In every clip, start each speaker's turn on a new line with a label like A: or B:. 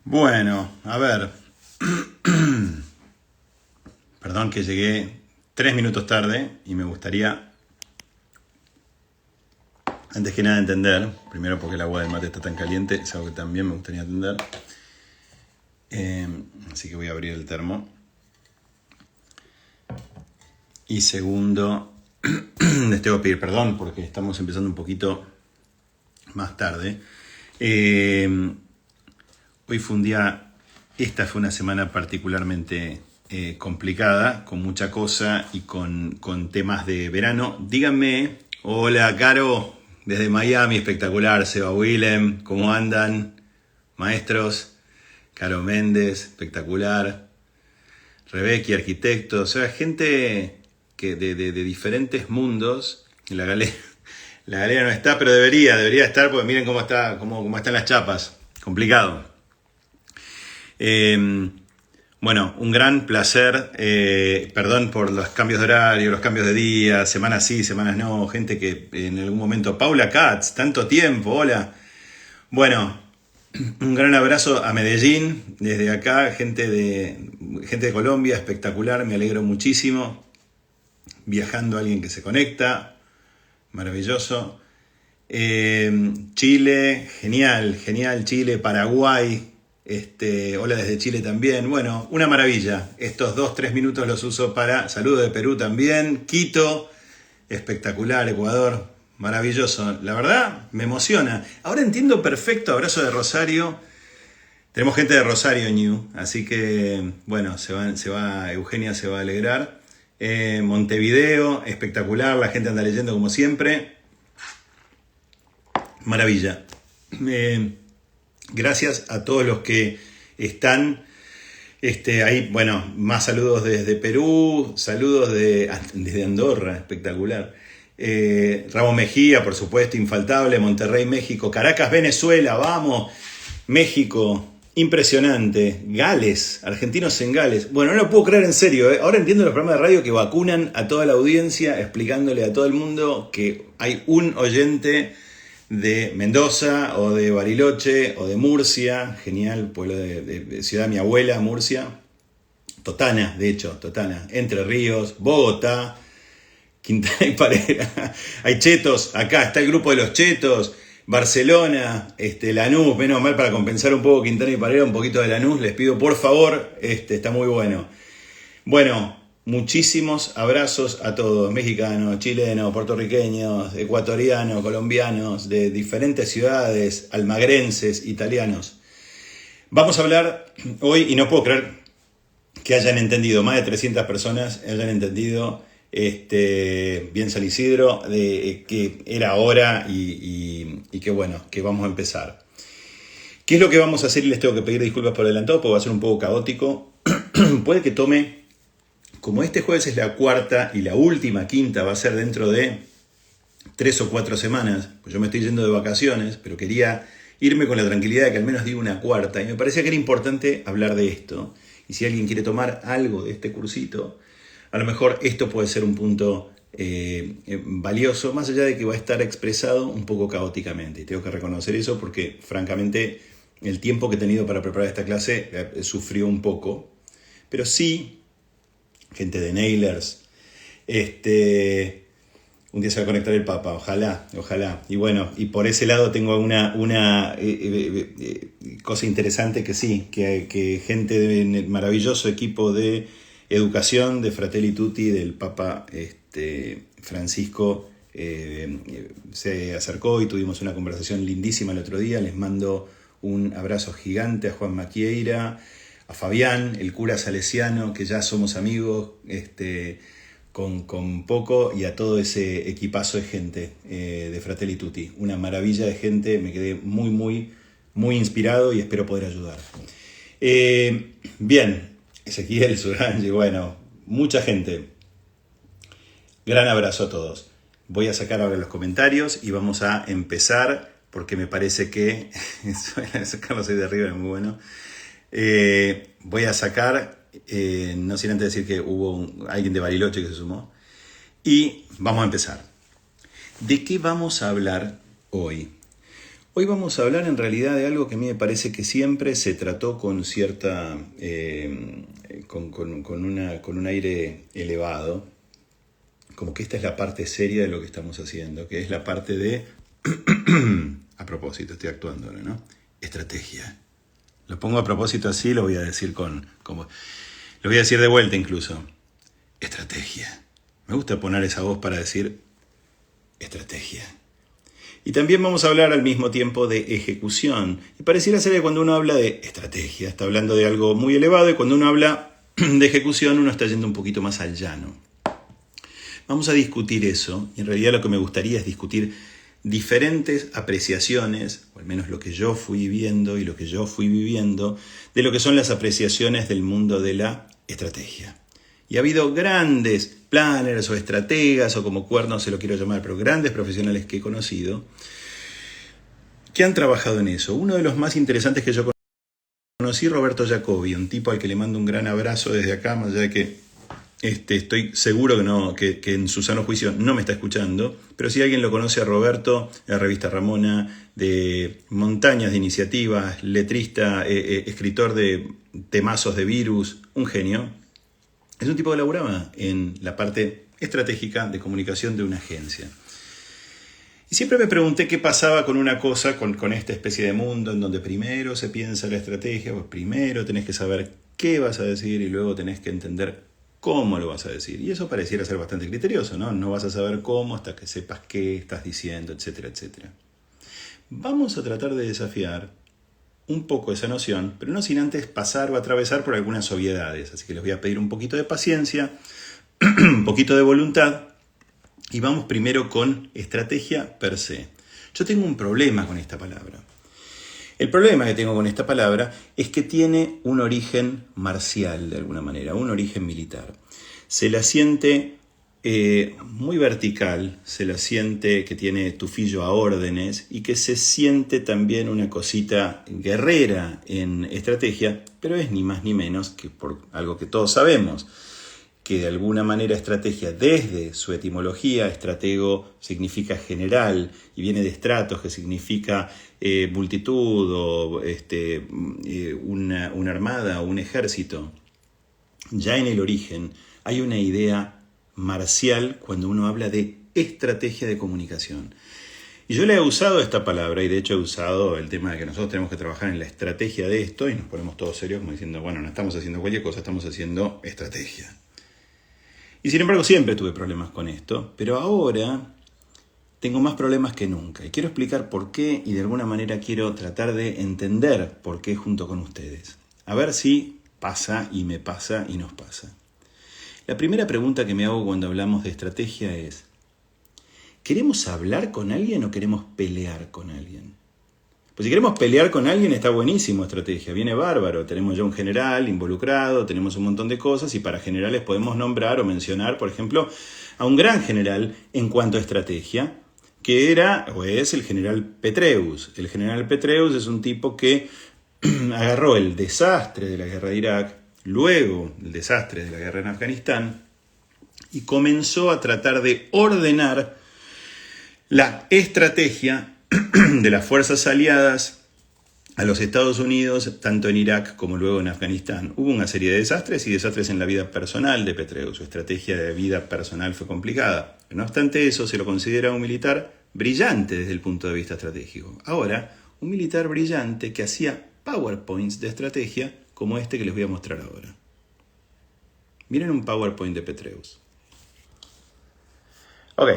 A: Bueno, a ver. Perdón que llegué 3 minutos tarde y me gustaría, antes que nada, entender, primero porque el agua del mate está tan caliente, es algo que también me gustaría entender. Así que voy a abrir el termo. Y segundo, les tengo que pedir perdón porque estamos empezando un poquito más tarde. Hoy fue un día, esta fue una semana particularmente complicada, con mucha cosa y con temas de verano. Díganme, hola Caro, desde Miami, espectacular, Seba Willem, ¿cómo andan? Maestros, Caro Méndez, espectacular, Rebequi, arquitecto, o sea, gente que de diferentes mundos. La galera no está, pero debería estar, porque miren cómo están las chapas, complicado. Bueno, un gran placer, perdón por los cambios de horario, los cambios de día, semanas sí, semanas no, gente que en algún momento, Paula Katz, tanto tiempo, hola. Bueno, un gran abrazo a Medellín, desde acá, gente de Colombia, espectacular, me alegro muchísimo, viajando alguien que se conecta, maravilloso. Chile, genial, Chile, Paraguay, hola desde Chile también. Bueno, una maravilla. Estos 2-3 minutos los uso para saludos de Perú también. Quito, espectacular. Ecuador, maravilloso. La verdad, me emociona. Ahora entiendo perfecto. Abrazo de Rosario. Tenemos gente de Rosario New, así que, bueno, Eugenia se va a alegrar. Montevideo, espectacular. La gente anda leyendo como siempre. Maravilla. Gracias a todos los que están ahí. Bueno, más saludos desde Perú, saludos desde Andorra, espectacular. Ramón Mejía, por supuesto, infaltable. Monterrey, México. Caracas, Venezuela, vamos. México, impresionante. Gales, argentinos en Gales. Bueno, no lo puedo creer, en serio. Ahora entiendo los programas de radio que vacunan a toda la audiencia, explicándole a todo el mundo que hay un oyente de Mendoza o de Bariloche o de Murcia, genial, pueblo de ciudad de mi abuela, Murcia, Totana, de hecho, Totana, Entre Ríos, Bogotá, Quintana y Parera, hay chetos, acá está el grupo de los chetos, Barcelona, Lanús, menos mal para compensar un poco Quintana y Parera, un poquito de Lanús, les pido por favor, está muy bueno. Bueno, muchísimos abrazos a todos, mexicanos, chilenos, puertorriqueños, ecuatorianos, colombianos, de diferentes ciudades, almagrenses, italianos. Vamos a hablar hoy, y no puedo creer que hayan entendido, más de 300 personas hayan entendido, bien San Isidro, que era hora y que bueno, que vamos a empezar. ¿Qué es lo que vamos a hacer? Y les tengo que pedir disculpas por adelantado, porque va a ser un poco caótico. Puede que tome... Como este jueves es la cuarta y la última quinta va a ser dentro de 3 o 4 semanas, pues yo me estoy yendo de vacaciones, pero quería irme con la tranquilidad de que al menos diga una cuarta, y me parecía que era importante hablar de esto. Y si alguien quiere tomar algo de este cursito, a lo mejor esto puede ser un punto valioso, más allá de que va a estar expresado un poco caóticamente. Y tengo que reconocer eso porque, francamente, el tiempo que he tenido para preparar esta clase sufrió un poco, pero sí... gente de Nailers, un día se va a conectar el Papa, ojalá. Y bueno, y por ese lado tengo una cosa interesante que sí, que gente del maravilloso equipo de educación de Fratelli Tutti del Papa Francisco se acercó y tuvimos una conversación lindísima el otro día. Les mando un abrazo gigante a Juan Maquieira, a Fabián, el cura salesiano, que ya somos amigos con poco, y a todo ese equipazo de gente de Fratelli Tutti. Una maravilla de gente, me quedé muy, muy, muy inspirado y espero poder ayudar. Bien, Ezequiel, Surangi, bueno, mucha gente. Gran abrazo a todos. Voy a sacar ahora los comentarios y vamos a empezar, porque me parece que... sacarlos ahí de arriba es muy bueno. Voy a sacar, no sin antes decir que hubo alguien de Bariloche que se sumó, y vamos a empezar. ¿De qué vamos a hablar hoy? Hoy vamos a hablar en realidad de algo que a mí me parece que siempre se trató con cierta, con un aire elevado, como que esta es la parte seria de lo que estamos haciendo, que es la parte de, a propósito, estoy actuando ahora, ¿no? Estrategia. Lo pongo a propósito así, lo voy a decir lo voy a decir de vuelta incluso. Estrategia. Me gusta poner esa voz para decir estrategia. Y también vamos a hablar al mismo tiempo de ejecución. Y pareciera ser que cuando uno habla de estrategia, está hablando de algo muy elevado, y cuando uno habla de ejecución, uno está yendo un poquito más al llano. Vamos a discutir eso, y en realidad lo que me gustaría es discutir diferentes apreciaciones, o al menos lo que yo fui viendo y lo que yo fui viviendo, de lo que son las apreciaciones del mundo de la estrategia. Y ha habido grandes planners o estrategas, o como cuerno se lo quiero llamar, pero grandes profesionales que he conocido, que han trabajado en eso. Uno de los más interesantes que yo conocí, Roberto Jacobi, un tipo al que le mando un gran abrazo desde acá, más allá de que estoy seguro que en su sano juicio no me está escuchando, pero si alguien lo conoce a Roberto, de la revista Ramona, de montañas de iniciativas, letrista, escritor de temazos de virus, un genio. Es un tipo que laburaba en la parte estratégica de comunicación de una agencia. Y siempre me pregunté qué pasaba con una cosa, con esta especie de mundo en donde primero se piensa la estrategia, pues primero tenés que saber qué vas a decir y luego tenés que entender cómo lo vas a decir. Y eso pareciera ser bastante criterioso, ¿no? No vas a saber cómo hasta que sepas qué estás diciendo, etcétera, etcétera. Vamos a tratar de desafiar un poco esa noción, pero no sin antes pasar o atravesar por algunas obviedades. Así que les voy a pedir un poquito de paciencia, un poquito de voluntad, y vamos primero con estrategia per se. Yo tengo un problema con esta palabra. El problema que tengo con esta palabra es que tiene un origen marcial de alguna manera, un origen militar. Se la siente muy vertical, se la siente que tiene tufillo a órdenes y que se siente también una cosita guerrera en estrategia, pero es ni más ni menos que por algo que todos sabemos, que de alguna manera estrategia desde su etimología, estratego significa general y viene de stratos, que significa multitud o una armada o un ejército. Ya en el origen hay una idea marcial cuando uno habla de estrategia de comunicación. Y yo le he usado esta palabra, y de hecho he usado el tema de que nosotros tenemos que trabajar en la estrategia de esto, y nos ponemos todos serios como diciendo, bueno, no estamos haciendo cualquier cosa, estamos haciendo estrategia. Y sin embargo siempre tuve problemas con esto, pero ahora tengo más problemas que nunca. Y quiero explicar por qué, y de alguna manera quiero tratar de entender por qué junto con ustedes. A ver si pasa y me pasa y nos pasa. La primera pregunta que me hago cuando hablamos de estrategia es, ¿queremos hablar con alguien o queremos pelear con alguien? Pues si queremos pelear con alguien está buenísimo estrategia, viene bárbaro. Tenemos ya un general involucrado, tenemos un montón de cosas y para generales podemos nombrar o mencionar, por ejemplo, a un gran general en cuanto a estrategia, que era o es el general Petraeus. El general Petraeus es un tipo que agarró el desastre de la guerra de Irak, luego el desastre de la guerra en Afganistán, y comenzó a tratar de ordenar la estrategia de las fuerzas aliadas a los Estados Unidos, tanto en Irak como luego en Afganistán. Hubo una serie de desastres y desastres en la vida personal de Petraeus. Su estrategia de vida personal fue complicada. No obstante eso, se lo considera un militar brillante desde el punto de vista estratégico. Ahora, un militar brillante que hacía PowerPoints de estrategia como este que les voy a mostrar ahora. Miren un PowerPoint de Petraeus. Ok,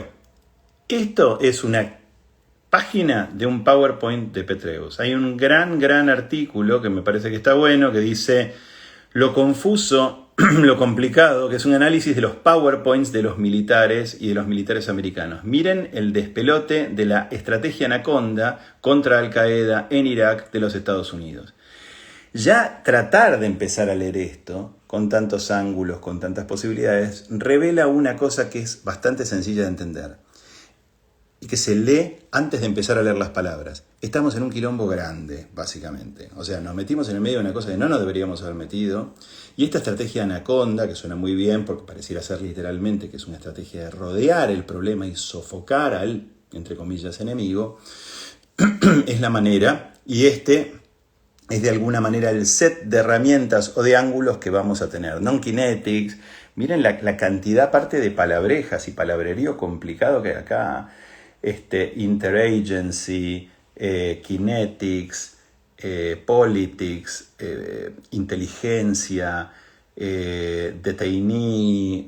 A: esto es una página de un PowerPoint de Petraeus. Hay un gran artículo que me parece que está bueno, que dice lo confuso, lo complicado, que es un análisis de los PowerPoints de los militares y de los militares americanos. Miren el despelote de la estrategia Anaconda contra Al Qaeda en Irak de los Estados Unidos. Ya tratar de empezar a leer esto, con tantos ángulos, con tantas posibilidades, revela una cosa que es bastante sencilla de entender y que se lee antes de empezar a leer las palabras. Estamos en un quilombo grande, básicamente. O sea, nos metimos en el medio de una cosa que no nos deberíamos haber metido. Y esta estrategia Anaconda, que suena muy bien porque pareciera ser literalmente que es una estrategia de rodear el problema y sofocar al, entre comillas, enemigo, es la manera, y este es de alguna manera el set de herramientas o de ángulos que vamos a tener. Non-kinetics, miren la cantidad aparte de palabrejas y palabrerío complicado que hay acá. Interagency, kinetics, politics, inteligencia, detainee,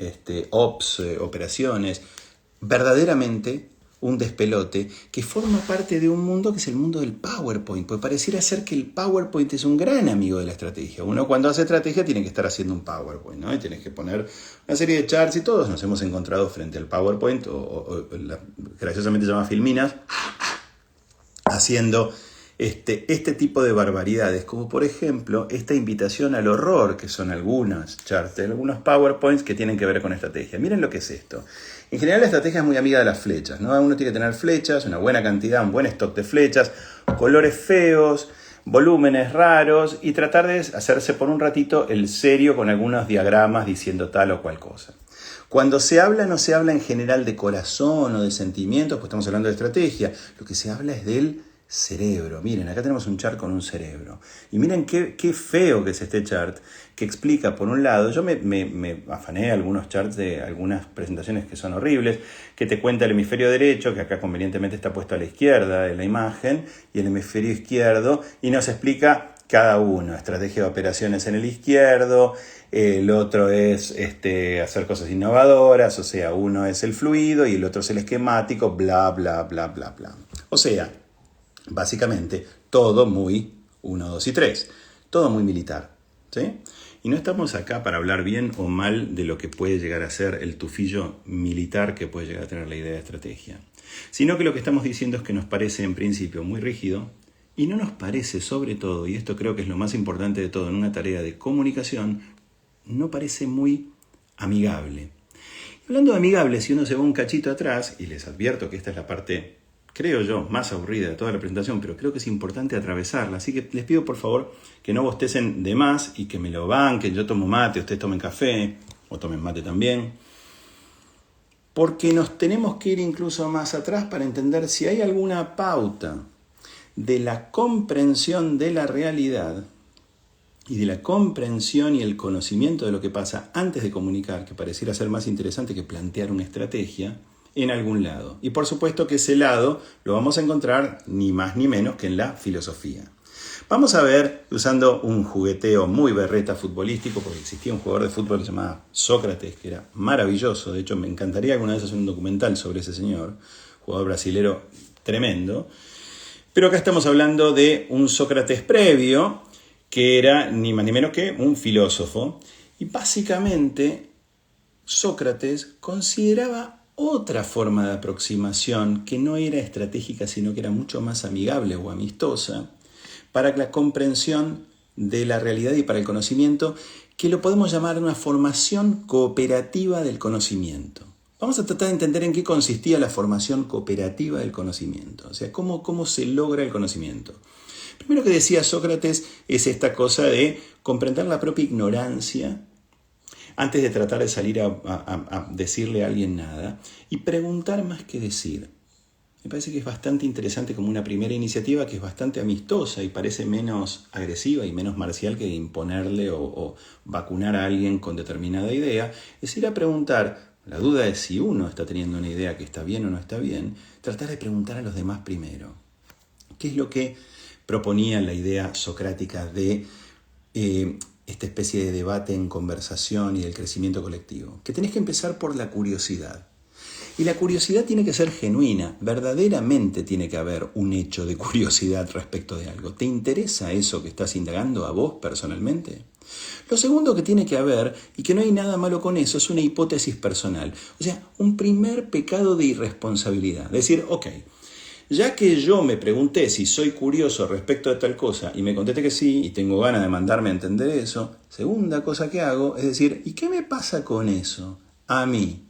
A: ops, operaciones. Verdaderamente un despelote que forma parte de un mundo que es el mundo del PowerPoint, pues pareciera ser que el PowerPoint es un gran amigo de la estrategia. Uno cuando hace estrategia tiene que estar haciendo un PowerPoint, ¿no? Y tienes que poner una serie de charts y todos nos hemos encontrado frente al PowerPoint, graciosamente se llama Filminas, haciendo este tipo de barbaridades, como por ejemplo esta invitación al horror, que son algunas charts, algunos PowerPoints que tienen que ver con estrategia. Miren lo que es esto. En general la estrategia es muy amiga de las flechas, ¿no? Uno tiene que tener flechas, una buena cantidad, un buen stock de flechas, colores feos, volúmenes raros y tratar de hacerse por un ratito el serio con algunos diagramas diciendo tal o cual cosa. Cuando se habla, no se habla en general de corazón o de sentimientos, pues estamos hablando de estrategia. Lo que se habla es del cerebro. Miren, acá tenemos un chart con un cerebro. Y miren qué feo que es este chart, que explica, por un lado, yo me afané algunos charts de algunas presentaciones que son horribles, que te cuenta el hemisferio derecho, que acá convenientemente está puesto a la izquierda de la imagen, y el hemisferio izquierdo, y nos explica cada uno. Estrategia de operaciones en el izquierdo, el otro es hacer cosas innovadoras, o sea, uno es el fluido y el otro es el esquemático, bla, bla, bla, bla, bla. O sea, básicamente, todo muy 1, 2 y 3. Todo muy militar, ¿sí? Y no estamos acá para hablar bien o mal de lo que puede llegar a ser el tufillo militar que puede llegar a tener la idea de estrategia. Sino que lo que estamos diciendo es que nos parece en principio muy rígido y no nos parece, sobre todo, y esto creo que es lo más importante de todo en una tarea de comunicación, no parece muy amigable. Y hablando de amigable, si uno se va un cachito atrás, y les advierto que esta es la parte, creo yo, más aburrida de toda la presentación, pero creo que es importante atravesarla. Así que les pido por favor que no bostecen de más y que me lo banquen. Yo tomo mate, ustedes tomen café, o tomen mate también. Porque nos tenemos que ir incluso más atrás para entender si hay alguna pauta de la comprensión de la realidad y de la comprensión y el conocimiento de lo que pasa antes de comunicar, que pareciera ser más interesante que plantear una estrategia, en algún lado. Y por supuesto que ese lado lo vamos a encontrar ni más ni menos que en la filosofía. Vamos a ver, usando un jugueteo muy berreta futbolístico, porque existía un jugador de fútbol que se llamaba Sócrates, que era maravilloso. De hecho, me encantaría alguna vez hacer un documental sobre ese señor, jugador brasilero tremendo. Pero acá estamos hablando de un Sócrates previo, que era ni más ni menos que un filósofo. Y básicamente, Sócrates consideraba otra forma de aproximación que no era estratégica, sino que era mucho más amigable o amistosa para la comprensión de la realidad y para el conocimiento, que lo podemos llamar una formación cooperativa del conocimiento. Vamos a tratar de entender en qué consistía la formación cooperativa del conocimiento, o sea, cómo se logra el conocimiento. Primero que decía Sócrates es esta cosa de comprender la propia ignorancia antes de tratar de salir a decirle a alguien nada y preguntar más que decir. Me parece que es bastante interesante como una primera iniciativa que es bastante amistosa y parece menos agresiva y menos marcial que imponerle o vacunar a alguien con determinada idea. Es ir a preguntar, la duda es si uno está teniendo una idea que está bien o no está bien, tratar de preguntar a los demás primero. ¿Qué es lo que proponía la idea socrática de esta especie de debate en conversación y del crecimiento colectivo? Que tenés que empezar por la curiosidad. Y la curiosidad tiene que ser genuina, verdaderamente tiene que haber un hecho de curiosidad respecto de algo. ¿Te interesa eso que estás indagando a vos personalmente? Lo segundo que tiene que haber, y que no hay nada malo con eso, es una hipótesis personal. O sea, un primer pecado de irresponsabilidad. Decir, ok, ya que yo me pregunté si soy curioso respecto de tal cosa y me contesté que sí y tengo ganas de mandarme a entender eso, segunda cosa que hago es decir, ¿y qué me pasa con eso a mí?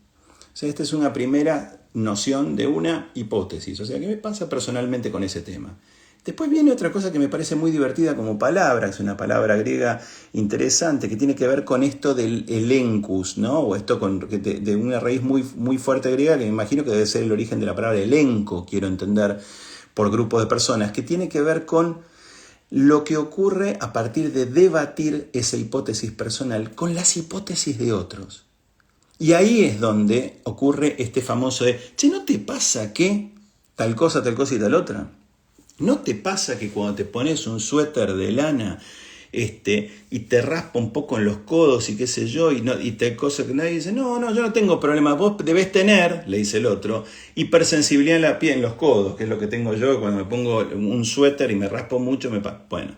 A: O sea, esta es una primera noción de una hipótesis. O sea, ¿qué me pasa personalmente con ese tema? Después viene otra cosa que me parece muy divertida como palabra, que es una palabra griega interesante, que tiene que ver con esto del elenchus, ¿no? O esto de una raíz muy, muy fuerte griega, que me imagino que debe ser el origen de la palabra elenco, quiero entender, por grupos de personas, que tiene que ver con lo que ocurre a partir de debatir esa hipótesis personal con las hipótesis de otros. Y ahí es donde ocurre este famoso de, che, ¿no te pasa que tal cosa y tal otra? ¿No te pasa que cuando te pones un suéter de lana y te raspa un poco en los codos y qué sé yo, y te cosa que nadie dice, no, yo no tengo problema, vos debés tener, le dice el otro, hipersensibilidad en la piel, en los codos, que es lo que tengo yo cuando me pongo un suéter y me raspo mucho, bueno.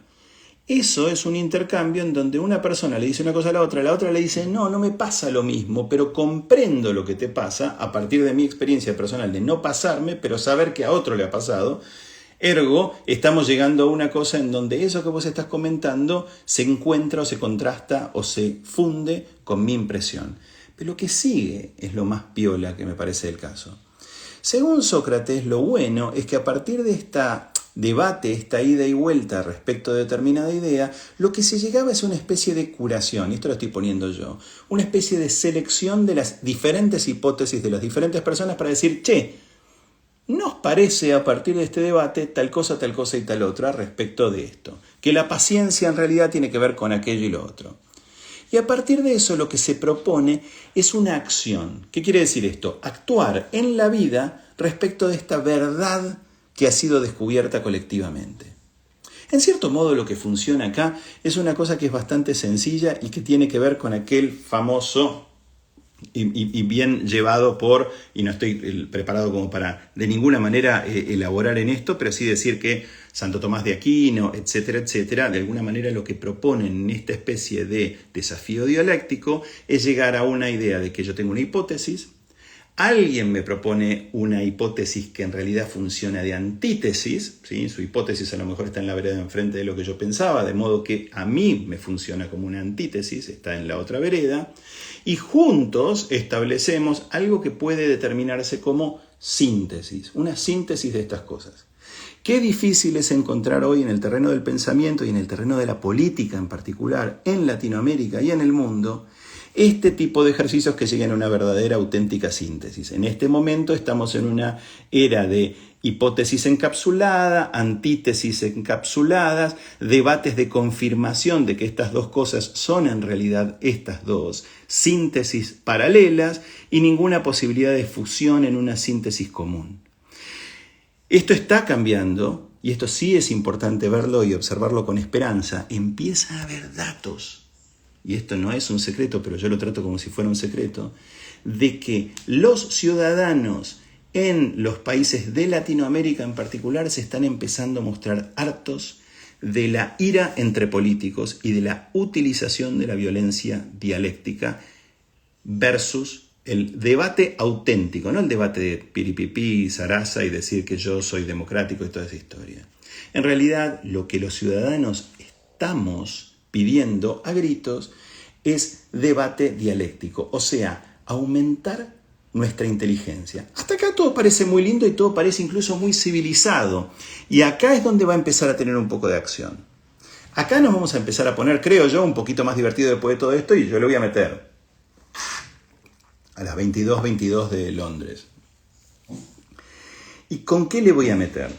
A: Eso es un intercambio en donde una persona le dice una cosa a la otra le dice, no me pasa lo mismo, pero comprendo lo que te pasa a partir de mi experiencia personal de no pasarme, pero saber que a otro le ha pasado. Ergo, estamos llegando a una cosa en donde eso que vos estás comentando se encuentra o se contrasta o se funde con mi impresión. Pero lo que sigue es lo más piola que me parece el caso. Según Sócrates, lo bueno es que a partir de esta debate, esta ida y vuelta respecto de determinada idea, lo que se llegaba es una especie de curación, y esto lo estoy poniendo yo, una especie de selección de las diferentes hipótesis de las diferentes personas para decir, che, ¿nos parece a partir de este debate tal cosa y tal otra respecto de esto? Que la paciencia en realidad tiene que ver con aquello y lo otro. Y a partir de eso lo que se propone es una acción. ¿Qué quiere decir esto? Actuar en la vida respecto de esta verdad que ha sido descubierta colectivamente. En cierto modo lo que funciona acá es una cosa que es bastante sencilla y que tiene que ver con aquel famoso y bien llevado por, y no estoy preparado como para de ninguna manera elaborar en esto, pero sí decir que Santo Tomás de Aquino, etcétera, de alguna manera lo que proponen en esta especie de desafío dialéctico es llegar a una idea de que yo tengo una hipótesis, alguien me propone una hipótesis que en realidad funciona de antítesis, ¿sí? Su hipótesis a lo mejor está en la vereda enfrente de lo que yo pensaba, de modo que a mí me funciona como una antítesis, está en la otra vereda, y juntos establecemos algo que puede determinarse como síntesis, una síntesis de estas cosas. Qué difícil es encontrar hoy en el terreno del pensamiento y en el terreno de la política en particular, en Latinoamérica y en el mundo, este tipo de ejercicios que lleguen a una verdadera, auténtica síntesis. En este momento estamos en una era de hipótesis encapsulada, antítesis encapsuladas, debates de confirmación de que estas dos cosas son en realidad estas dos, síntesis paralelas y ninguna posibilidad de fusión en una síntesis común. Esto está cambiando, y esto sí es importante verlo y observarlo con esperanza. Empieza a haber datos, y esto no es un secreto, pero yo lo trato como si fuera un secreto, de que los ciudadanos en los países de Latinoamérica en particular se están empezando a mostrar hartos de la ira entre políticos y de la utilización de la violencia dialéctica versus el debate auténtico, no el debate de piripipí, zaraza y decir que yo soy democrático y toda esa historia. En realidad, lo que los ciudadanos estamos pidiendo a gritos es debate dialéctico, o sea, aumentar nuestra inteligencia. Hasta acá todo parece muy lindo y todo parece incluso muy civilizado. Y acá es donde va a empezar a tener un poco de acción. Acá nos vamos a empezar a poner, creo yo, un poquito más divertido después de todo esto y yo le voy a meter a las 22:22 de Londres. ¿Y con qué le voy a meter?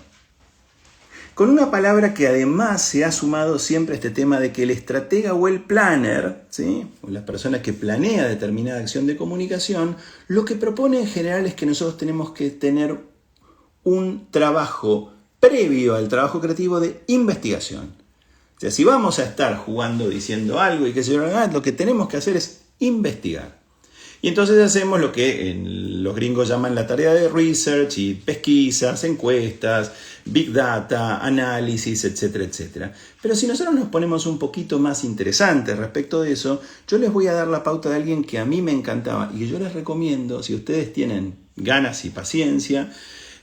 A: Con una palabra que además se ha sumado siempre a este tema de que el estratega o el planner, ¿sí? O la persona que planea determinada acción de comunicación, lo que propone en general es que nosotros tenemos que tener un trabajo previo al trabajo creativo de investigación. O sea, si vamos a estar jugando diciendo algo y qué sé yo, lo que tenemos que hacer es investigar. Y entonces hacemos lo que los gringos llaman la tarea de research y pesquisas, encuestas, big data, análisis, etcétera. Pero si nosotros nos ponemos un poquito más interesantes respecto de eso, yo les voy a dar la pauta de alguien que a mí me encantaba y que yo les recomiendo, si ustedes tienen ganas y paciencia,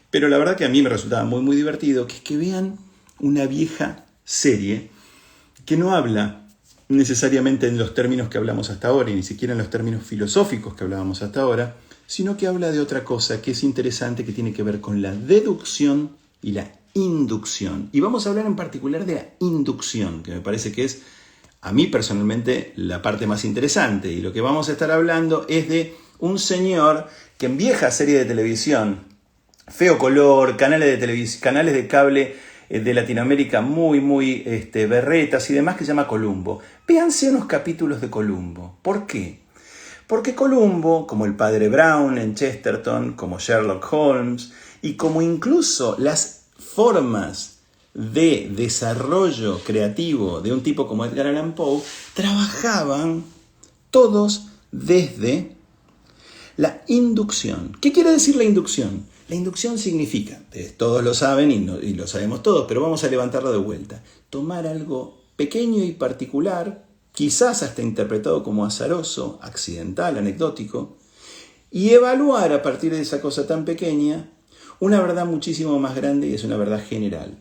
A: pero la verdad que a mí me resultaba muy, muy divertido, que es que vean una vieja serie que no habla necesariamente en los términos que hablamos hasta ahora y ni siquiera en los términos filosóficos que hablábamos hasta ahora, sino que habla de otra cosa que es interesante, que tiene que ver con la deducción y la inducción. Y vamos a hablar en particular de la inducción, que me parece que es, a mí personalmente, la parte más interesante. Y lo que vamos a estar hablando es de un señor que en vieja serie de televisión feo color, canales de televisión, canales de cable de Latinoamérica muy berretas y demás, que se llama Columbo. Véanse unos capítulos de Columbo. ¿Por qué? Porque Columbo, como el padre Brown en Chesterton, como Sherlock Holmes, y como incluso las formas de desarrollo creativo de un tipo como Edgar Allan Poe, trabajaban todos desde la inducción. ¿Qué quiere decir la inducción? La inducción significa, todos lo saben y lo sabemos todos, pero vamos a levantarlo de vuelta. Tomar algo pequeño y particular, quizás hasta interpretado como azaroso, accidental, anecdótico, y evaluar a partir de esa cosa tan pequeña una verdad muchísimo más grande, y es una verdad general.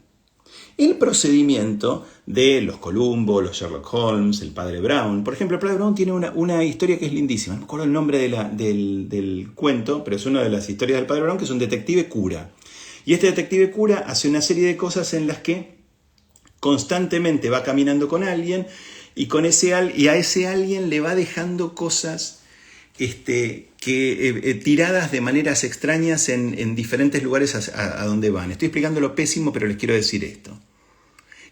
A: El procedimiento de los Columbo, los Sherlock Holmes, el padre Brown. Por ejemplo, el padre Brown tiene una historia que es lindísima. No me acuerdo el nombre del cuento, pero es una de las historias del padre Brown, que es un detective cura. Y este detective cura hace una serie de cosas en las que constantemente va caminando con alguien y a ese alguien le va dejando cosas tiradas de maneras extrañas en diferentes lugares a donde van. Estoy explicando lo pésimo, pero les quiero decir esto.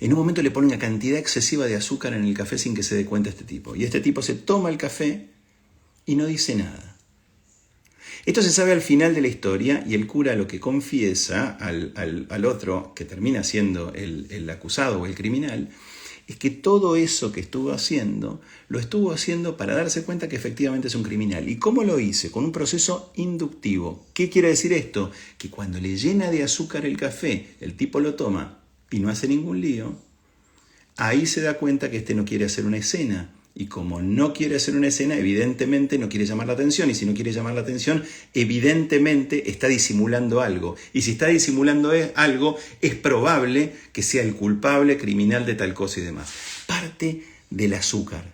A: En un momento le pone una cantidad excesiva de azúcar en el café sin que se dé cuenta este tipo. Y este tipo se toma el café y no dice nada. Esto se sabe al final de la historia, y el cura lo que confiesa al otro, que termina siendo el acusado o el criminal, es que todo eso que estuvo haciendo, lo estuvo haciendo para darse cuenta que efectivamente es un criminal. ¿Y cómo lo hice? Con un proceso inductivo. ¿Qué quiere decir esto? Que cuando le llena de azúcar el café, el tipo lo toma y no hace ningún lío, ahí se da cuenta que este no quiere hacer una escena. Y como no quiere hacer una escena, evidentemente no quiere llamar la atención. Y si no quiere llamar la atención, evidentemente está disimulando algo. Y si está disimulando algo, es probable que sea el culpable criminal de tal cosa y demás. Parte del azúcar.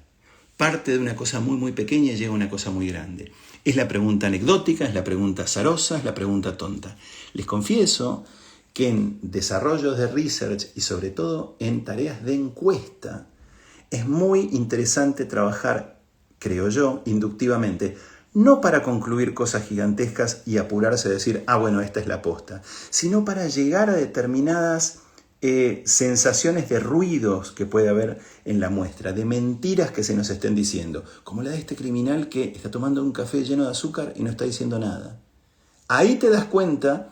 A: Parte de una cosa muy pequeña y llega a una cosa muy grande. Es la pregunta anecdótica, es la pregunta azarosa, es la pregunta tonta. Les confieso que en desarrollos de research y sobre todo en tareas de encuesta, es muy interesante trabajar, creo yo, inductivamente, no para concluir cosas gigantescas y apurarse a decir, bueno, esta es la posta, sino para llegar a determinadas sensaciones de ruidos que puede haber en la muestra, de mentiras que se nos estén diciendo, como la de este criminal que está tomando un café lleno de azúcar y no está diciendo nada. Ahí te das cuenta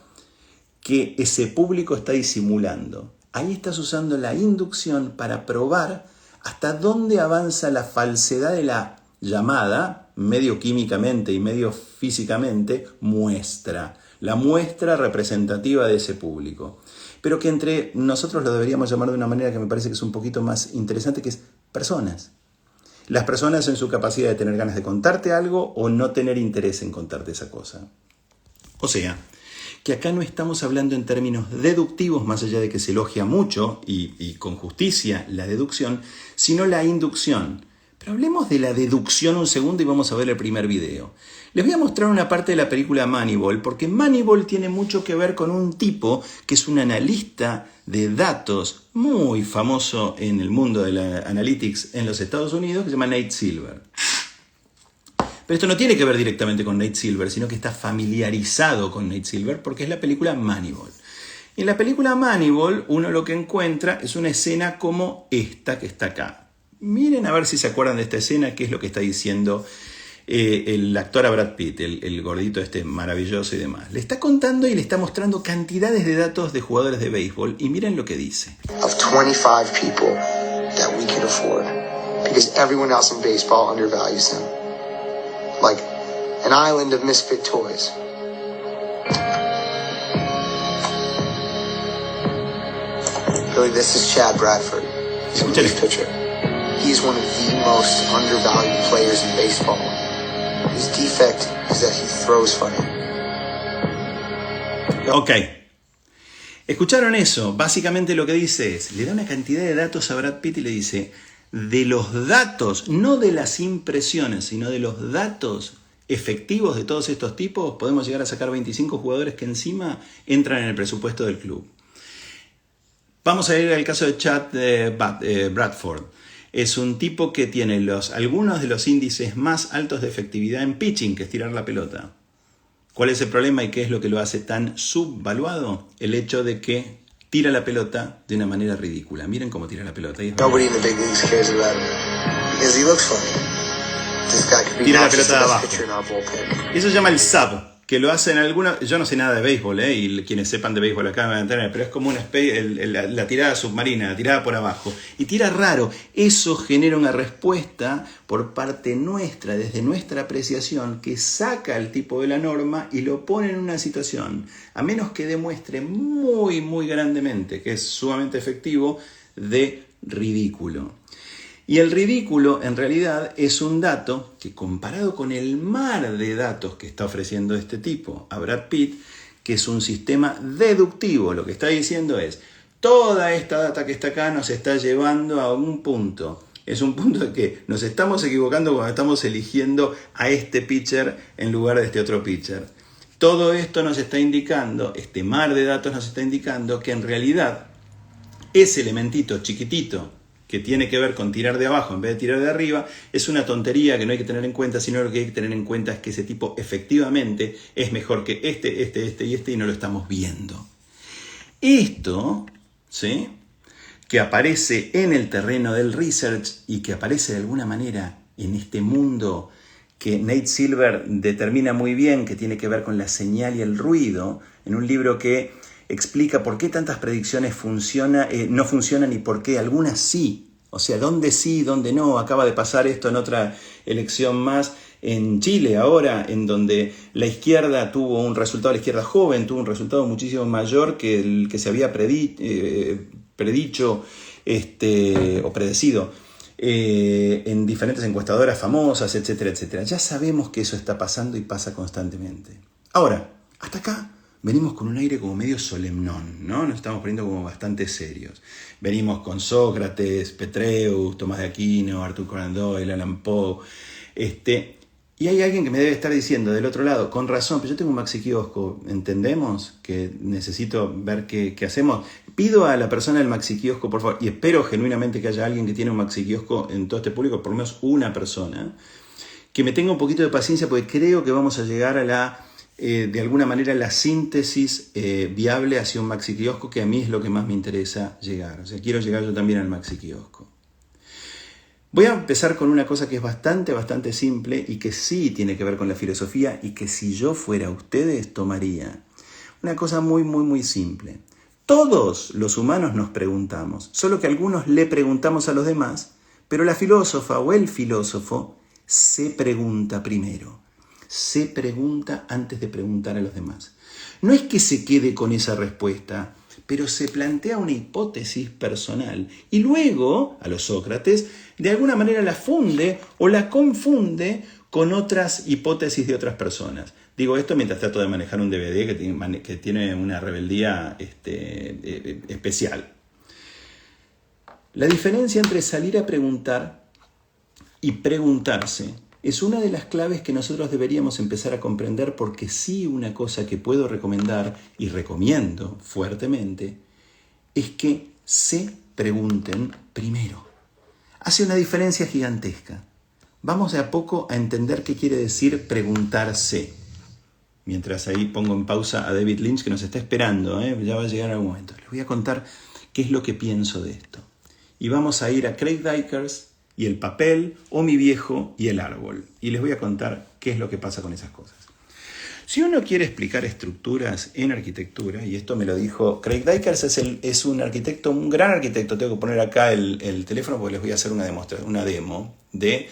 A: que ese público está disimulando. Ahí estás usando la inducción para probar hasta dónde avanza la falsedad de la llamada, medio químicamente y medio físicamente, muestra. La muestra representativa de ese público. Pero que entre nosotros lo deberíamos llamar de una manera que me parece que es un poquito más interesante, que es personas. Las personas en su capacidad de tener ganas de contarte algo o no tener interés en contarte esa cosa. O sea, que acá no estamos hablando en términos deductivos, más allá de que se elogia mucho y con justicia la deducción, sino la inducción. Pero hablemos de la deducción un segundo y vamos a ver el primer video. Les voy a mostrar una parte de la película Moneyball, porque Moneyball tiene mucho que ver con un tipo que es un analista de datos muy famoso en el mundo de la analytics en los Estados Unidos, que se llama Nate Silver. Pero esto no tiene que ver directamente con Nate Silver, sino que está familiarizado con Nate Silver porque es la película Moneyball. Y en la película Moneyball uno lo que encuentra es una escena como esta que está acá. Miren a ver si se acuerdan de esta escena, qué es lo que está diciendo el actor a Brad Pitt, el gordito este maravilloso y demás. Le está contando y le está mostrando cantidades de datos de jugadores de béisbol y miren lo que dice.
B: Of 25 people that we can afford, because everyone else in baseball undervalues them. Like an island of misfit toys. Billy, this is Chad Bradford. He's a relief pitcher. He's one of the most undervalued players in baseball. His defect is that he throws funny.
A: Ok. ¿Escucharon eso? Básicamente lo que dice es, le da una cantidad de datos a Brad Pitt y le dice, de los datos, no de las impresiones, sino de los datos efectivos de todos estos tipos, podemos llegar a sacar 25 jugadores que encima entran en el presupuesto del club. Vamos a ir al caso de Chad Bradford. Es un tipo que tiene algunos de los índices más altos de efectividad en pitching, que es tirar la pelota. ¿Cuál es el problema y qué es lo que lo hace tan subvaluado? El hecho de que tira la pelota de una manera ridícula. Miren cómo tira la pelota.
B: Nobody in the big leagues cares about him because he looks funny. This guy could be
A: Tira la
B: not just the
A: pelota de
B: best
A: abajo.
B: pitcher in our bullpen.
A: Eso se llama el sub, que lo hacen algunos. Yo no sé nada de béisbol, y quienes sepan de béisbol acá me van a entender, pero es como una la tirada submarina, la tirada por abajo. Y tira raro. Eso genera una respuesta por parte nuestra, desde nuestra apreciación, que saca al tipo de la norma y lo pone en una situación, a menos que demuestre muy, muy grandemente que es sumamente efectivo, de ridículo. Y el ridículo en realidad es un dato que, comparado con el mar de datos que está ofreciendo este tipo a Brad Pitt, que es un sistema deductivo, lo que está diciendo es, toda esta data que está acá nos está llevando a un punto. Es un punto de que nos estamos equivocando cuando estamos eligiendo a este pitcher en lugar de este otro pitcher. Todo esto nos está indicando, este mar de datos nos está indicando que en realidad ese elementito chiquitito que tiene que ver con tirar de abajo en vez de tirar de arriba, es una tontería que no hay que tener en cuenta, sino lo que hay que tener en cuenta es que ese tipo efectivamente es mejor que este y no lo estamos viendo. Esto, ¿sí?, que aparece en el terreno del research y que aparece de alguna manera en este mundo que Nate Silver determina muy bien, que tiene que ver con la señal y el ruido, en un libro que explica por qué tantas predicciones no funcionan y por qué algunas sí. O sea, dónde sí, dónde no. Acaba de pasar esto en otra elección más en Chile ahora, en donde la izquierda tuvo un resultado, la izquierda joven tuvo un resultado muchísimo mayor que el que se había predicho o predecido en diferentes encuestadoras famosas, etcétera, etcétera. Ya sabemos que eso está pasando y pasa constantemente. Ahora, hasta acá venimos con un aire como medio solemnón, ¿no? Nos estamos poniendo como bastante serios. Venimos con Sócrates, Petreus, Tomás de Aquino, Arthur Conan Doyle, Allan Poe. Y hay alguien que me debe estar diciendo del otro lado, con razón, pero yo tengo un maxi kiosco, ¿entendemos? Que necesito ver qué hacemos. Pido a la persona del maxi kiosco, por favor, y espero genuinamente que haya alguien que tiene un maxi kiosco en todo este público, por lo menos una persona, que me tenga un poquito de paciencia, porque creo que vamos a llegar a de alguna manera la síntesis viable hacia un maxi kiosco, que a mí es lo que más me interesa llegar. O sea, quiero llegar yo también al maxi kiosco. Voy a empezar con una cosa que es bastante simple y que sí tiene que ver con la filosofía y que si yo fuera ustedes tomaría. Una cosa muy simple. Todos los humanos nos preguntamos, solo que algunos le preguntamos a los demás, pero la filósofa o el filósofo se pregunta primero. Se pregunta antes de preguntar a los demás. No es que se quede con esa respuesta, pero se plantea una hipótesis personal y luego, a los Sócrates, de alguna manera la funde o la confunde con otras hipótesis de otras personas. Digo esto mientras trato de manejar un DVD que tiene una rebeldía especial. La diferencia entre salir a preguntar y preguntarse es una de las claves que nosotros deberíamos empezar a comprender, porque sí, una cosa que puedo recomendar y recomiendo fuertemente es que se pregunten primero. Hace una diferencia gigantesca. Vamos de a poco a entender qué quiere decir preguntarse. Mientras ahí pongo en pausa a David Lynch, que nos está esperando, ya va a llegar algún momento. Les voy a contar qué es lo que pienso de esto. Y vamos a ir a Craig Dykers y el papel, o mi viejo y el árbol. Y les voy a contar qué es lo que pasa con esas cosas. Si uno quiere explicar estructuras en arquitectura, y esto me lo dijo Craig Dykers, es un arquitecto, un gran arquitecto. Tengo que poner acá el teléfono porque les voy a hacer una demo de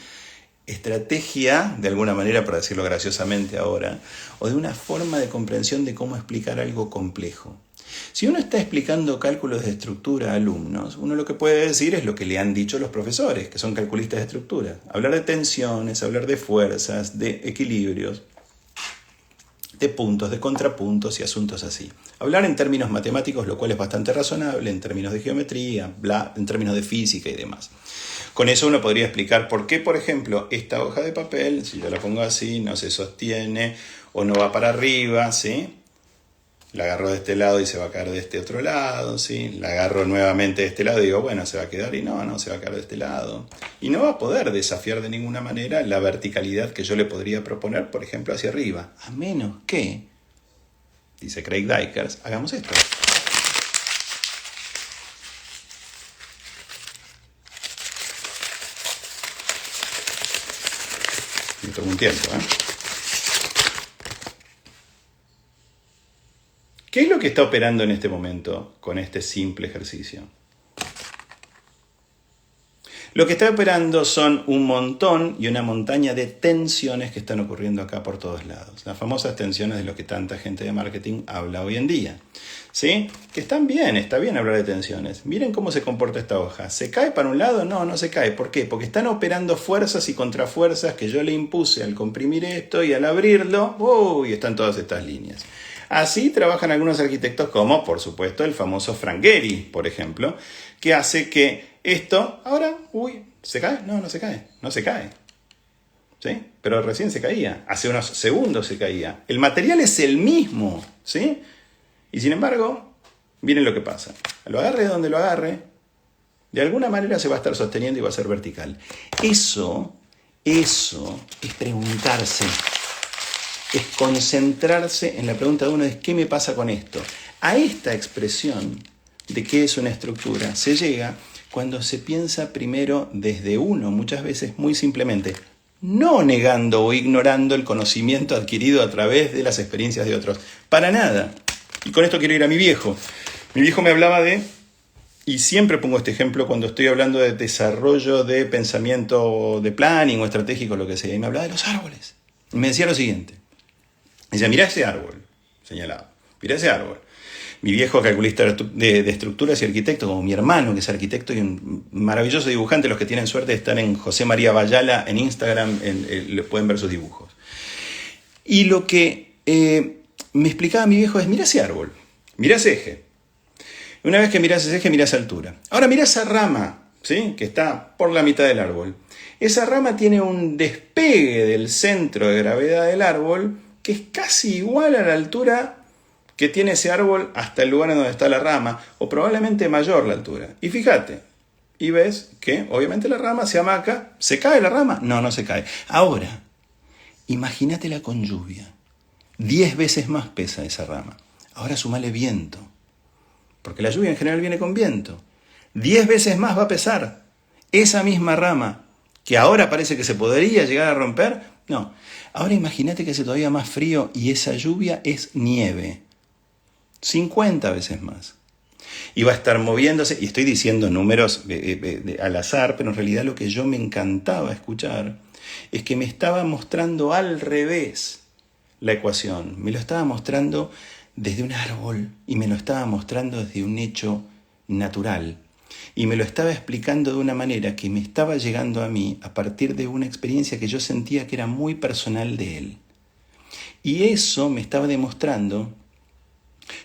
A: estrategia, de alguna manera, para decirlo graciosamente ahora, o de una forma de comprensión de cómo explicar algo complejo. Si uno está explicando cálculos de estructura a alumnos, uno lo que puede decir es lo que le han dicho los profesores, que son calculistas de estructura. Hablar de tensiones, hablar de fuerzas, de equilibrios, de puntos, de contrapuntos y asuntos así. Hablar en términos matemáticos, lo cual es bastante razonable, en términos de geometría, en términos de física y demás. Con eso uno podría explicar por qué, por ejemplo, esta hoja de papel, si yo la pongo así, no se sostiene o no va para arriba, ¿sí? La agarro de este lado y se va a caer de este otro lado, ¿sí? La agarro nuevamente de este lado y digo, bueno, se va a quedar y no, se va a caer de este lado. Y no va a poder desafiar de ninguna manera la verticalidad que yo le podría proponer, por ejemplo, hacia arriba. A menos que, dice Craig Dykers, hagamos esto. Me tomo un tiempo, ¿eh? ¿Qué es lo que está operando en este momento con este simple ejercicio? Lo que está operando son un montón y una montaña de tensiones que están ocurriendo acá por todos lados. Las famosas tensiones de lo que tanta gente de marketing habla hoy en día. ¿Sí? Que están bien, está bien hablar de tensiones. Miren cómo se comporta esta hoja. ¿Se cae para un lado? No, no se cae. ¿Por qué? Porque están operando fuerzas y contrafuerzas que yo le impuse al comprimir esto y al abrirlo. Y están todas estas líneas. Así trabajan algunos arquitectos como, por supuesto, el famoso Frank Gehry, por ejemplo, que hace que esto, ahora, ¿se cae? No, no se cae, no se cae. ¿Sí? Pero recién se caía, hace unos segundos se caía. El material es el mismo, ¿sí? Y sin embargo, miren lo que pasa. Lo agarre donde lo agarre, de alguna manera se va a estar sosteniendo y va a ser vertical. Eso es preguntarse. Es concentrarse en la pregunta de uno de ¿qué me pasa con esto? A esta expresión de qué es una estructura se llega cuando se piensa primero desde uno, muchas veces muy simplemente, no negando o ignorando el conocimiento adquirido a través de las experiencias de otros. Para nada. Y con esto quiero ir a mi viejo. Mi viejo me hablaba de, y siempre pongo este ejemplo cuando estoy hablando de desarrollo de pensamiento de planning o estratégico, lo que sea, y me hablaba de los árboles. Y me decía lo siguiente. Decía, mirá ese árbol, señalaba, mirá ese árbol. Mi viejo calculista de estructuras y arquitecto, como mi hermano, que es arquitecto y un maravilloso dibujante, los que tienen suerte de estar en José María Bayala en Instagram, pueden ver sus dibujos. Y lo que me explicaba mi viejo es, mirá ese árbol, mirá ese eje. Una vez que mirás ese eje, mirá esa altura. Ahora mirá esa rama, ¿sí? Que está por la mitad del árbol. Esa rama tiene un despegue del centro de gravedad del árbol que es casi igual a la altura que tiene ese árbol hasta el lugar en donde está la rama, o probablemente mayor la altura. Y fíjate, y ves que obviamente la rama se amaca. ¿Se cae la rama? No, no se cae. Ahora, imagínatela con lluvia. 10 veces más pesa esa rama. Ahora sumale viento, porque la lluvia en general viene con viento. 10 veces más va a pesar esa misma rama, que ahora parece que se podría llegar a romper. No, ahora imagínate que hace todavía más frío y esa lluvia es nieve. 50 veces más. Y va a estar moviéndose, y estoy diciendo números al azar, pero en realidad lo que yo me encantaba escuchar es que me estaba mostrando al revés la ecuación. Me lo estaba mostrando desde un árbol y me lo estaba mostrando desde un hecho natural. Y me lo estaba explicando de una manera que me estaba llegando a mí a partir de una experiencia que yo sentía que era muy personal de él. Y eso me estaba demostrando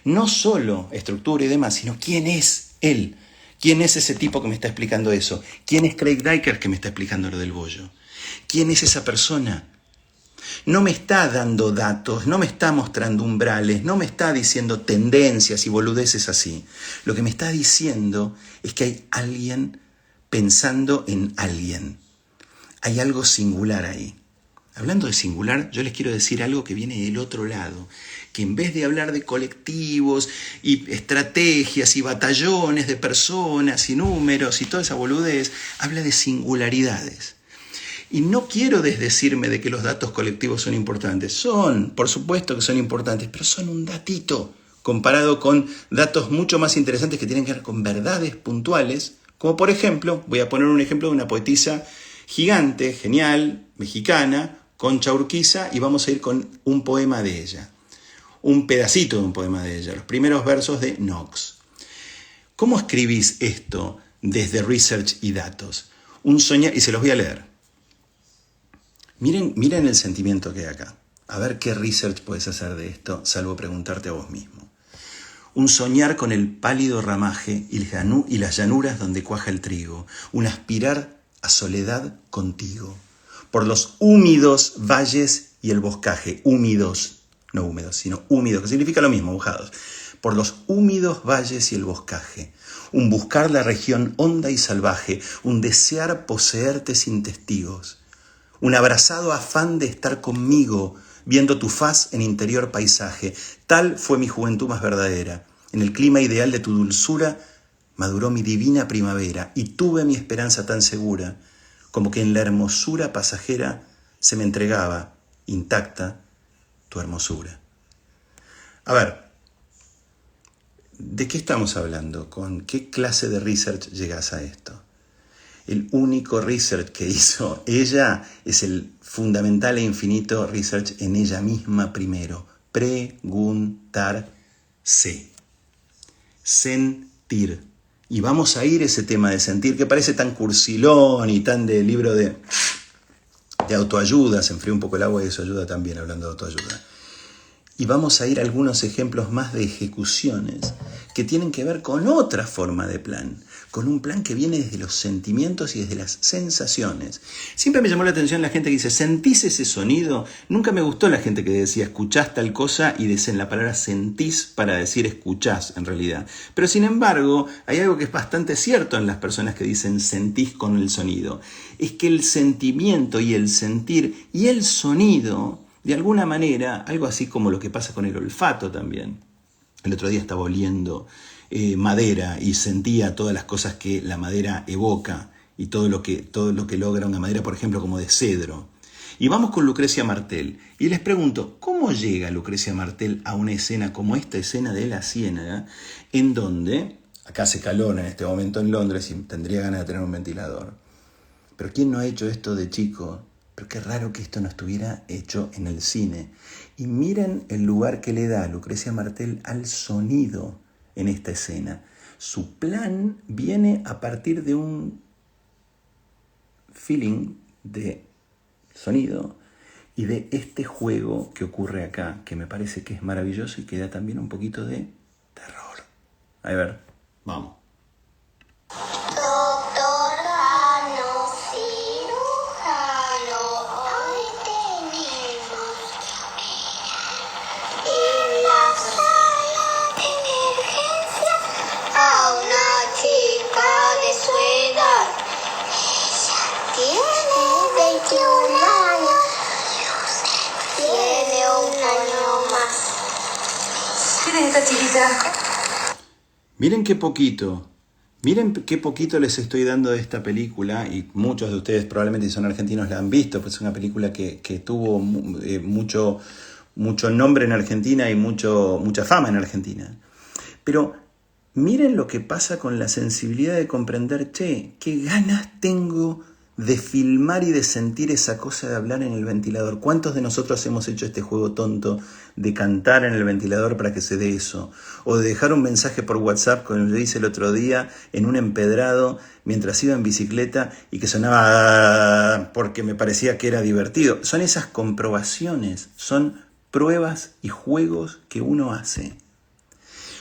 A: no solo estructura y demás, sino quién es él. ¿Quién es ese tipo que me está explicando eso? ¿Quién es Craig Dykers que me está explicando lo del bollo? ¿Quién es esa persona? No me está dando datos, no me está mostrando umbrales, no me está diciendo tendencias y boludeces así. Lo que me está diciendo es que hay alguien pensando en alguien. Hay algo singular ahí. Hablando de singular, yo les quiero decir algo que viene del otro lado, que en vez de hablar de colectivos y estrategias y batallones de personas y números y toda esa boludez, habla de singularidades. Y no quiero desdecirme de que los datos colectivos son importantes. Son, por supuesto que son importantes, pero son un datito comparado con datos mucho más interesantes que tienen que ver con verdades puntuales, como por ejemplo, voy a poner un ejemplo de una poetisa gigante, genial, mexicana, Concha Urquiza, y vamos a ir con un poema de ella. Un pedacito de un poema de ella, los primeros versos de Knox. ¿Cómo escribís esto desde research y datos? Un soñar, y se los voy a leer. Miren el sentimiento que hay acá. A ver qué research puedes hacer de esto, salvo preguntarte a vos mismo. Un soñar con el pálido ramaje y las llanuras donde cuaja el trigo. Un aspirar a soledad contigo. Por los húmedos valles y el boscaje. Húmedos, no húmedos, sino húmidos, que significa lo mismo, mojados, por los húmidos valles y el boscaje, un buscar la región honda y salvaje, un desear poseerte sin testigos, un abrazado afán de estar conmigo, viendo tu faz en interior paisaje. Tal fue mi juventud más verdadera. En el clima ideal de tu dulzura maduró mi divina primavera y tuve mi esperanza tan segura, como que en la hermosura pasajera se me entregaba, intacta, tu hermosura. A ver, ¿de qué estamos hablando? ¿Con qué clase de research llegas a esto? El único research que hizo ella es el fundamental e infinito research en ella misma primero. Preguntarse. Sentir. Y vamos a ir a ese tema de sentir que parece tan cursilón y tan de libro de autoayuda. Se enfrió un poco el agua y eso ayuda también hablando de autoayuda. Y vamos a ir a algunos ejemplos más de ejecuciones que tienen que ver con otra forma de plan, con un plan que viene desde los sentimientos y desde las sensaciones. Siempre me llamó la atención la gente que dice, ¿sentís ese sonido? Nunca me gustó la gente que decía, escuchás tal cosa y dicen la palabra sentís para decir escuchás en realidad. Pero sin embargo, hay algo que es bastante cierto en las personas que dicen sentís con el sonido. Es que el sentimiento y el sentir y el sonido, de alguna manera, algo así como lo que pasa con el olfato también. El otro día estaba oliendo madera y sentía todas las cosas que la madera evoca y todo lo que logra una madera, por ejemplo, como de cedro. Y vamos con Lucrecia Martel. Y les pregunto, ¿cómo llega Lucrecia Martel a una escena como esta escena de La Ciénaga, en donde, acá hace calor en este momento en Londres y tendría ganas de tener un ventilador? Pero ¿quién no ha hecho esto de chico? Pero qué raro que esto no estuviera hecho en el cine. Y miren el lugar que le da Lucrecia Martel al sonido en esta escena. Su plan viene a partir de un feeling de sonido y de este juego que ocurre acá, que me parece que es maravilloso y que da también un poquito de terror. A ver, vamos. Miren qué poquito les estoy dando de esta película, y muchos de ustedes probablemente si son argentinos la han visto, pues es una película que tuvo mucho nombre en Argentina y mucha fama en Argentina. Pero miren lo que pasa con la sensibilidad de comprender, qué ganas tengo de filmar y de sentir esa cosa de hablar en el ventilador. ¿Cuántos de nosotros hemos hecho este juego tonto de cantar en el ventilador para que se dé eso? O de dejar un mensaje por WhatsApp, como yo hice el otro día, en un empedrado, mientras iba en bicicleta y que sonaba porque me parecía que era divertido. Son esas comprobaciones, son pruebas y juegos que uno hace.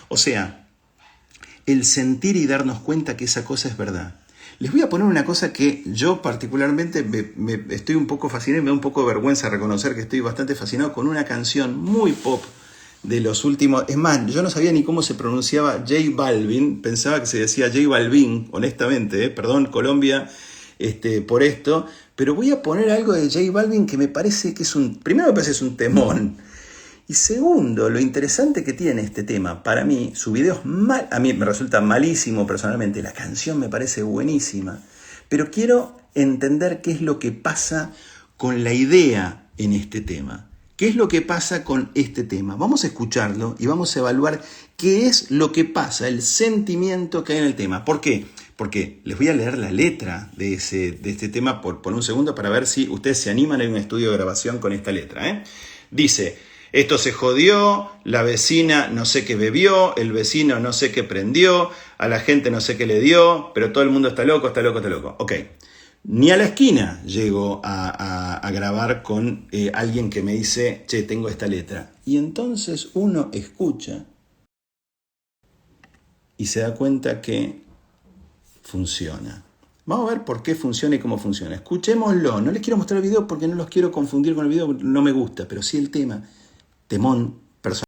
A: O sea, el sentir y darnos cuenta que esa cosa es verdad. Les voy a poner una cosa que yo particularmente me estoy un poco fascinado y me da un poco de vergüenza reconocer que estoy bastante fascinado con una canción muy pop de los últimos... Es más, yo no sabía ni cómo se pronunciaba J Balvin, pensaba que se decía J Balvin, honestamente, perdón Colombia por esto, pero voy a poner algo de J Balvin que me parece que es primero me parece que es un temón. Y segundo, lo interesante que tiene este tema, para mí, su video es a mí me resulta malísimo personalmente, la canción me parece buenísima, pero quiero entender qué es lo que pasa con la idea en este tema. ¿Qué es lo que pasa con este tema? Vamos a escucharlo y vamos a evaluar qué es lo que pasa, el sentimiento que hay en el tema. ¿Por qué? Porque les voy a leer la letra de este tema por un segundo para ver si ustedes se animan a ir a un estudio de grabación con esta letra. Dice... Esto se jodió, la vecina no sé qué bebió, el vecino no sé qué prendió, a la gente no sé qué le dio, pero todo el mundo está loco, está loco, está loco. Ok, ni a la esquina llego a grabar con alguien que me dice, che, tengo esta letra. Y entonces uno escucha y se da cuenta que funciona. Vamos a ver por qué funciona y cómo funciona. Escuchémoslo, no les quiero mostrar el video porque no los quiero confundir con el video, no me gusta, pero sí el tema. temón personal.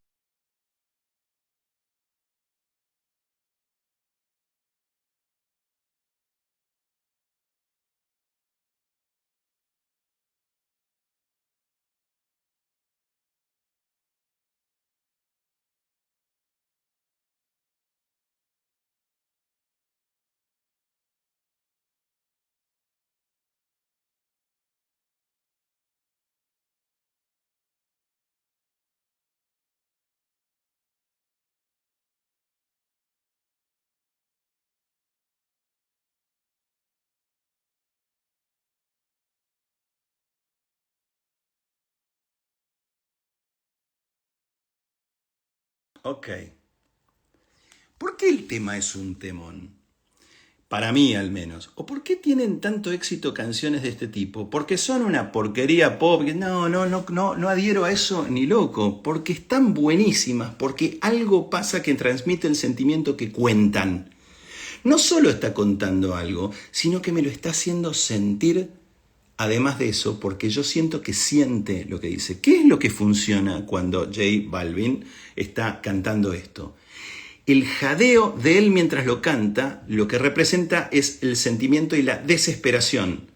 A: Ok. ¿Por qué el tema es un temón? Para mí al menos. ¿O por qué tienen tanto éxito canciones de este tipo? ¿Porque son una porquería pop? No adhiero a eso ni loco. Porque están buenísimas, porque algo pasa que transmite el sentimiento que cuentan. No solo está contando algo, sino que me lo está haciendo sentir. Además de eso, porque yo siento que siente lo que dice. ¿Qué es lo que funciona cuando J Balvin está cantando esto? El jadeo de él mientras lo canta, lo que representa es el sentimiento y la desesperación.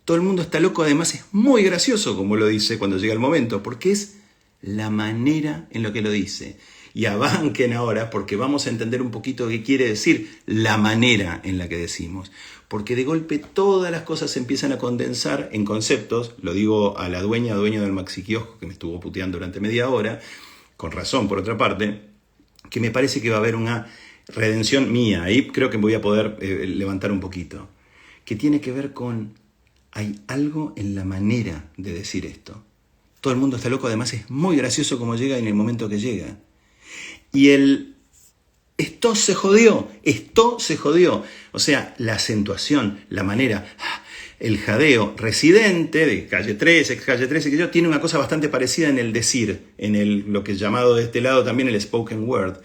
A: Todo el mundo está loco, además es muy gracioso, como lo dice cuando llega el momento, porque es la manera en la que lo dice. Y abanquen ahora, porque vamos a entender un poquito qué quiere decir la manera en la que decimos. Porque de golpe todas las cosas se empiezan a condensar en conceptos, lo digo a la dueño del maxi kiosco que me estuvo puteando durante media hora, con razón por otra parte, que me parece que va a haber una redención mía, ahí creo que voy a poder levantar un poquito, que tiene que ver con, hay algo en la manera de decir esto. Todo el mundo está loco, además es muy gracioso como llega en el momento que llega. Y esto se jodió, o sea, la acentuación, la manera, el jadeo. Residente de Calle 13, ex Calle 13, que yo, tiene una cosa bastante parecida en el decir, en lo que es llamado de este lado también el spoken word.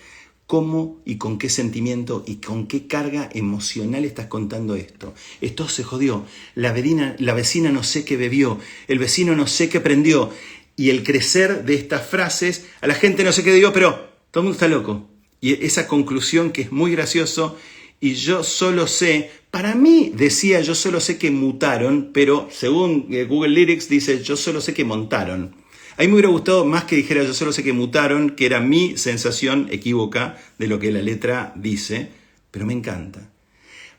A: ¿Cómo y con qué sentimiento y con qué carga emocional estás contando esto? Esto se jodió, la vecina no sé qué bebió, el vecino no sé qué prendió. Y el crecer de estas frases, a la gente no sé qué dio, pero todo el mundo está loco. Y esa conclusión que es muy gracioso, y yo solo sé, para mí decía yo solo sé que mutaron, pero según Google Lyrics dice yo solo sé que montaron. A mí me hubiera gustado más que dijera yo solo sé que mutaron, que era mi sensación equívoca de lo que la letra dice, pero me encanta.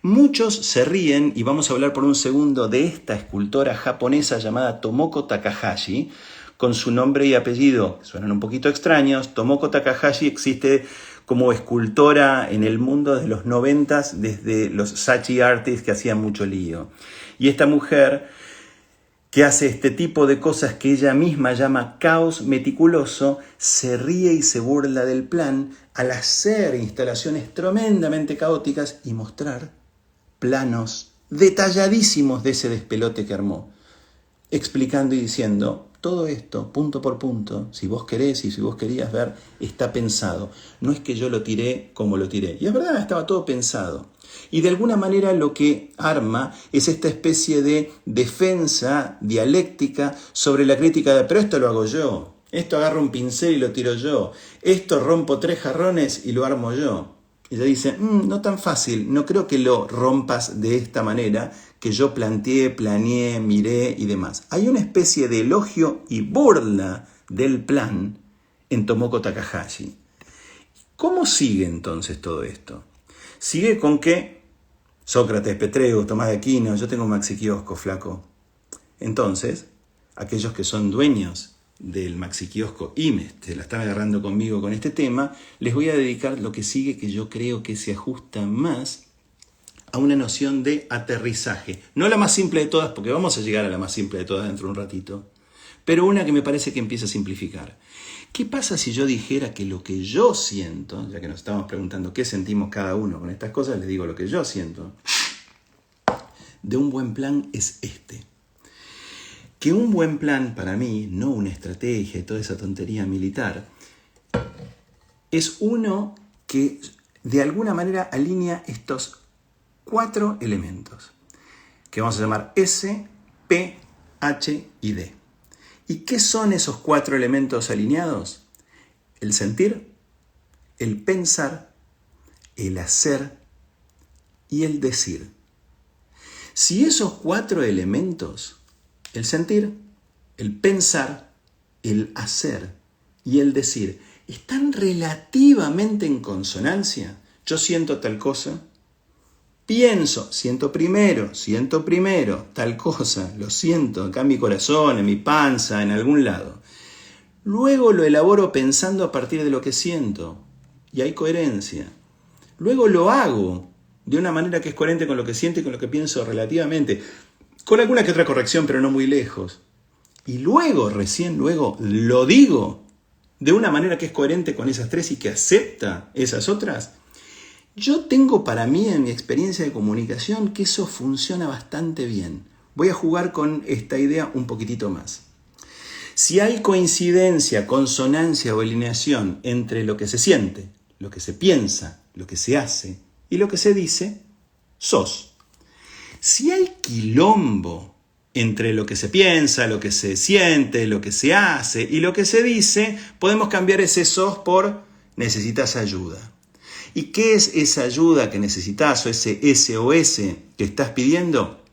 A: Muchos se ríen, y vamos a hablar por un segundo de esta escultora japonesa llamada Tomoko Takahashi, con su nombre y apellido, suenan un poquito extraños. Tomoko Takahashi existe como escultora en el mundo desde los 90s, desde los Sachi Artists que hacían mucho lío. Y esta mujer que hace este tipo de cosas que ella misma llama caos meticuloso, se ríe y se burla del plan al hacer instalaciones tremendamente caóticas y mostrar planos detalladísimos de ese despelote que armó, explicando y diciendo, todo esto, punto por punto, si vos querés y si vos querías ver, está pensado. No es que yo lo tiré como lo tiré. Y es verdad, estaba todo pensado. Y de alguna manera lo que arma es esta especie de defensa dialéctica sobre la crítica de, pero esto lo hago yo, esto agarro un pincel y lo tiro yo, esto rompo 3 jarrones y lo armo yo. Y ella dice, no tan fácil, no creo que lo rompas de esta manera, que yo planteé, planeé, miré y demás. Hay una especie de elogio y burla del plan en Tomoko Takahashi. ¿Cómo sigue entonces todo esto? Sigue con que Sócrates, Petreus, Tomás de Aquino, yo tengo un maxi kiosco, flaco. Entonces, aquellos que son dueños del maxi kiosco y se la están agarrando conmigo con este tema, les voy a dedicar lo que sigue, que yo creo que se ajusta más a una noción de aterrizaje. No la más simple de todas, porque vamos a llegar a la más simple de todas dentro de un ratito, pero una que me parece que empieza a simplificar. ¿Qué pasa si yo dijera que lo que yo siento, ya que nos estamos preguntando qué sentimos cada uno con estas cosas, les digo lo que yo siento, de un buen plan es este? Que un buen plan para mí, no una estrategia y toda esa tontería militar, es uno que de alguna manera alinea estos 4 elementos, que vamos a llamar S, P, H y D. ¿Y qué son esos 4 elementos alineados? El sentir, el pensar, el hacer y el decir. Si esos 4 elementos, el sentir, el pensar, el hacer y el decir, están relativamente en consonancia, yo siento tal cosa, siento primero, tal cosa, lo siento acá en mi corazón, en mi panza, en algún lado. Luego lo elaboro pensando a partir de lo que siento y hay coherencia. Luego lo hago de una manera que es coherente con lo que siento y con lo que pienso relativamente, con alguna que otra corrección, pero no muy lejos. Y luego, luego lo digo de una manera que es coherente con esas 3 y que acepta esas otras. Yo tengo para mí, en mi experiencia de comunicación, que eso funciona bastante bien. Voy a jugar con esta idea un poquitito más. Si hay coincidencia, consonancia o alineación entre lo que se siente, lo que se piensa, lo que se hace y lo que se dice, sos. Si hay quilombo entre lo que se piensa, lo que se siente, lo que se hace y lo que se dice, podemos cambiar ese sos por necesitas ayuda. ¿Y qué es esa ayuda que necesitas o ese SOS que estás pidiendo?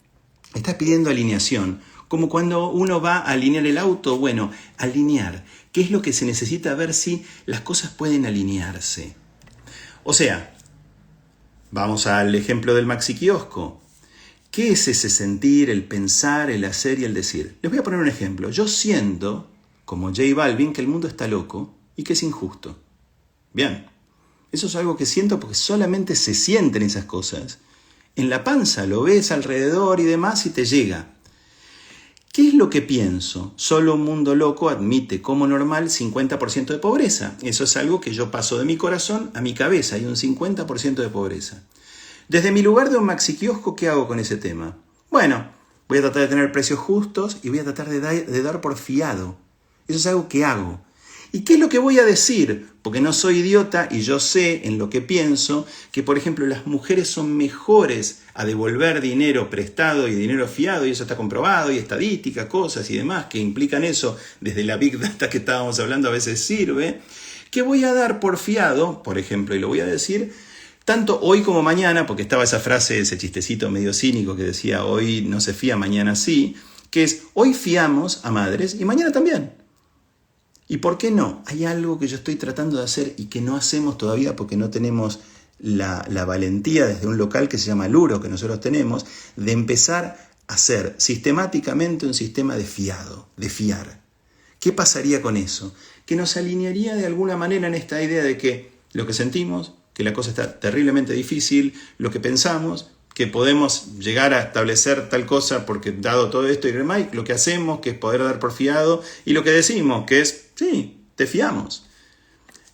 A: Estás pidiendo alineación. Como cuando uno va a alinear el auto, bueno, alinear. ¿Qué es lo que se necesita? Ver si las cosas pueden alinearse. O sea, vamos al ejemplo del maxi kiosco. ¿Qué es ese sentir, el pensar, el hacer y el decir? Les voy a poner un ejemplo. Yo siento, como J Balvin, que el mundo está loco y que es injusto. Bien, eso es algo que siento porque solamente se sienten esas cosas. En la panza lo ves alrededor y demás y te llega. ¿Qué es lo que pienso? Solo un mundo loco admite como normal 50% de pobreza. Eso es algo que yo paso de mi corazón a mi cabeza. Hay un 50% de pobreza. Desde mi lugar de un maxi kiosco, ¿qué hago con ese tema? Bueno, voy a tratar de tener precios justos y voy a tratar de dar por fiado. Eso es algo que hago. ¿Y qué es lo que voy a decir? Porque no soy idiota y yo sé en lo que pienso que, por ejemplo, las mujeres son mejores a devolver dinero prestado y dinero fiado, y eso está comprobado, y estadística, cosas y demás que implican eso, desde la Big Data que estábamos hablando a veces sirve, que voy a dar por fiado, por ejemplo, y lo voy a decir, tanto hoy como mañana, porque estaba esa frase, ese chistecito medio cínico que decía hoy no se fía, mañana sí, que es hoy fiamos a madres y mañana también. ¿Y por qué no? Hay algo que yo estoy tratando de hacer y que no hacemos todavía porque no tenemos la valentía desde un local que se llama Luro, que nosotros tenemos, de empezar a hacer sistemáticamente un sistema de fiado, de fiar. ¿Qué pasaría con eso? Que nos alinearía de alguna manera en esta idea de que lo que sentimos, que la cosa está terriblemente difícil, lo que pensamos, que podemos llegar a establecer tal cosa porque dado todo esto y demás, lo que hacemos, que es poder dar por fiado, y lo que decimos, que es, sí, te fiamos.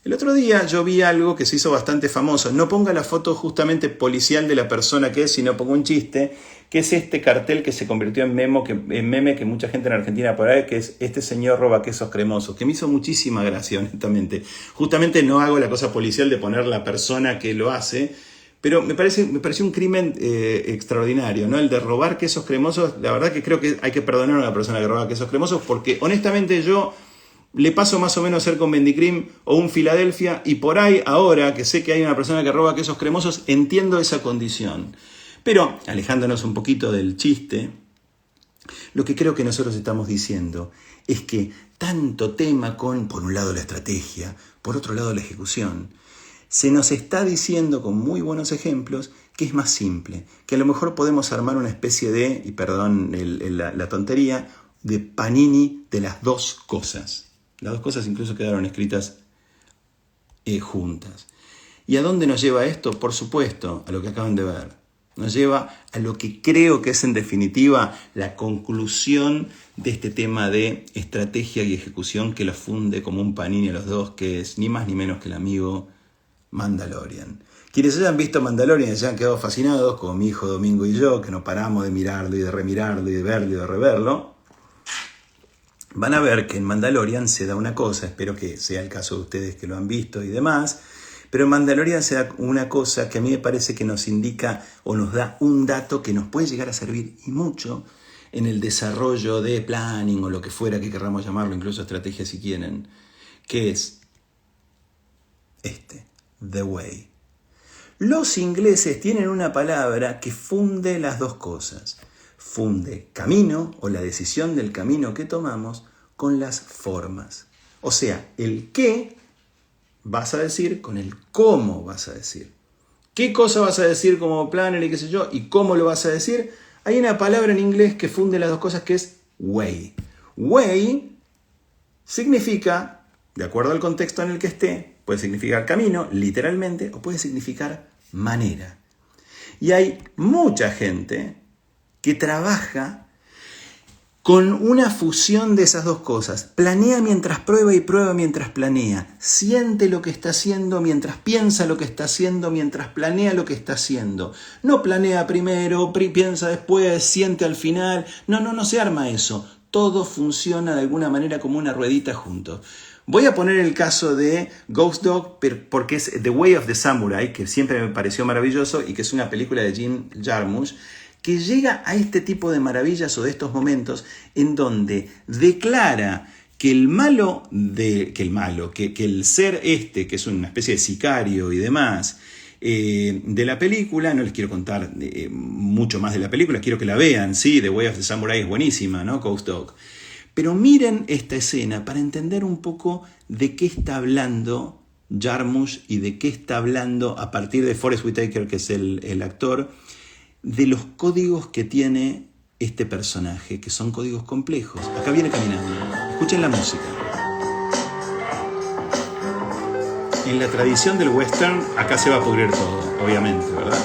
A: El otro día yo vi algo que se hizo bastante famoso. No ponga la foto justamente policial de la persona que es, sino ponga un chiste, que es este cartel que se convirtió en meme que mucha gente en Argentina por ahí, que es este señor roba quesos cremosos, que me hizo muchísima gracia, honestamente. Justamente no hago la cosa policial de poner la persona que lo hace, pero me pareció un crimen extraordinario, ¿no? El de robar quesos cremosos. La verdad que creo que hay que perdonar a la persona que roba quesos cremosos, porque honestamente yo le paso más o menos a ser con Bendicrim o un Filadelfia, y por ahí, ahora que sé que hay una persona que roba quesos cremosos, entiendo esa condición. Pero, alejándonos un poquito del chiste, lo que creo que nosotros estamos diciendo es que tanto tema con, por un lado, la estrategia, por otro lado, la ejecución, se nos está diciendo con muy buenos ejemplos que es más simple, que a lo mejor podemos armar una especie de, y perdón la tontería, de panini de las dos cosas. Las dos cosas incluso quedaron escritas juntas. ¿Y a dónde nos lleva esto? Por supuesto, a lo que acaban de ver. Nos lleva a lo que creo que es en definitiva la conclusión de este tema de estrategia y ejecución que los funde como un panini a los dos, que es ni más ni menos que el amigo Mandalorian. Quienes hayan visto Mandalorian y se hayan quedado fascinados, como mi hijo Domingo y yo, que no paramos de mirarlo y de remirarlo y de verlo y de reverlo, van a ver que en Mandalorian se da una cosa, espero que sea el caso de ustedes que lo han visto y demás, pero en Mandalorian se da una cosa que a mí me parece que nos indica o nos da un dato que nos puede llegar a servir y mucho en el desarrollo de planning o lo que fuera que queramos llamarlo, incluso estrategia si quieren, que es the way. Los ingleses tienen una palabra que funde las dos cosas. Funde camino o la decisión del camino que tomamos con las formas. O sea, el qué vas a decir con el cómo vas a decir. ¿Qué cosa vas a decir como planner y qué sé yo? ¿Y cómo lo vas a decir? Hay una palabra en inglés que funde las dos cosas que es way. Way significa, de acuerdo al contexto en el que esté, puede significar camino, literalmente, o puede significar manera. Y hay mucha gente que trabaja con una fusión de esas dos cosas. Planea mientras prueba y prueba mientras planea. Siente lo que está haciendo mientras piensa lo que está haciendo, mientras planea lo que está haciendo. No planea primero, piensa después, siente al final. No se arma eso. Todo funciona de alguna manera como una ruedita juntos. Voy a poner el caso de Ghost Dog porque es The Way of the Samurai, que siempre me pareció maravilloso y que es una película de Jim Jarmusch, que llega a este tipo de maravillas o de estos momentos en donde declara que que el ser que es una especie de sicario y demás, de la película, no les quiero contar mucho más de la película, quiero que la vean, sí, The Way of the Samurai es buenísima, ¿no? Ghost Dog. Pero miren esta escena para entender un poco de qué está hablando Jarmusch y de qué está hablando a partir de Forest Whitaker, que es el actor, de los códigos que tiene este personaje, que son códigos complejos. Acá viene caminando. Escuchen la música. En la tradición del western, acá se va a pudrir todo, obviamente, ¿verdad?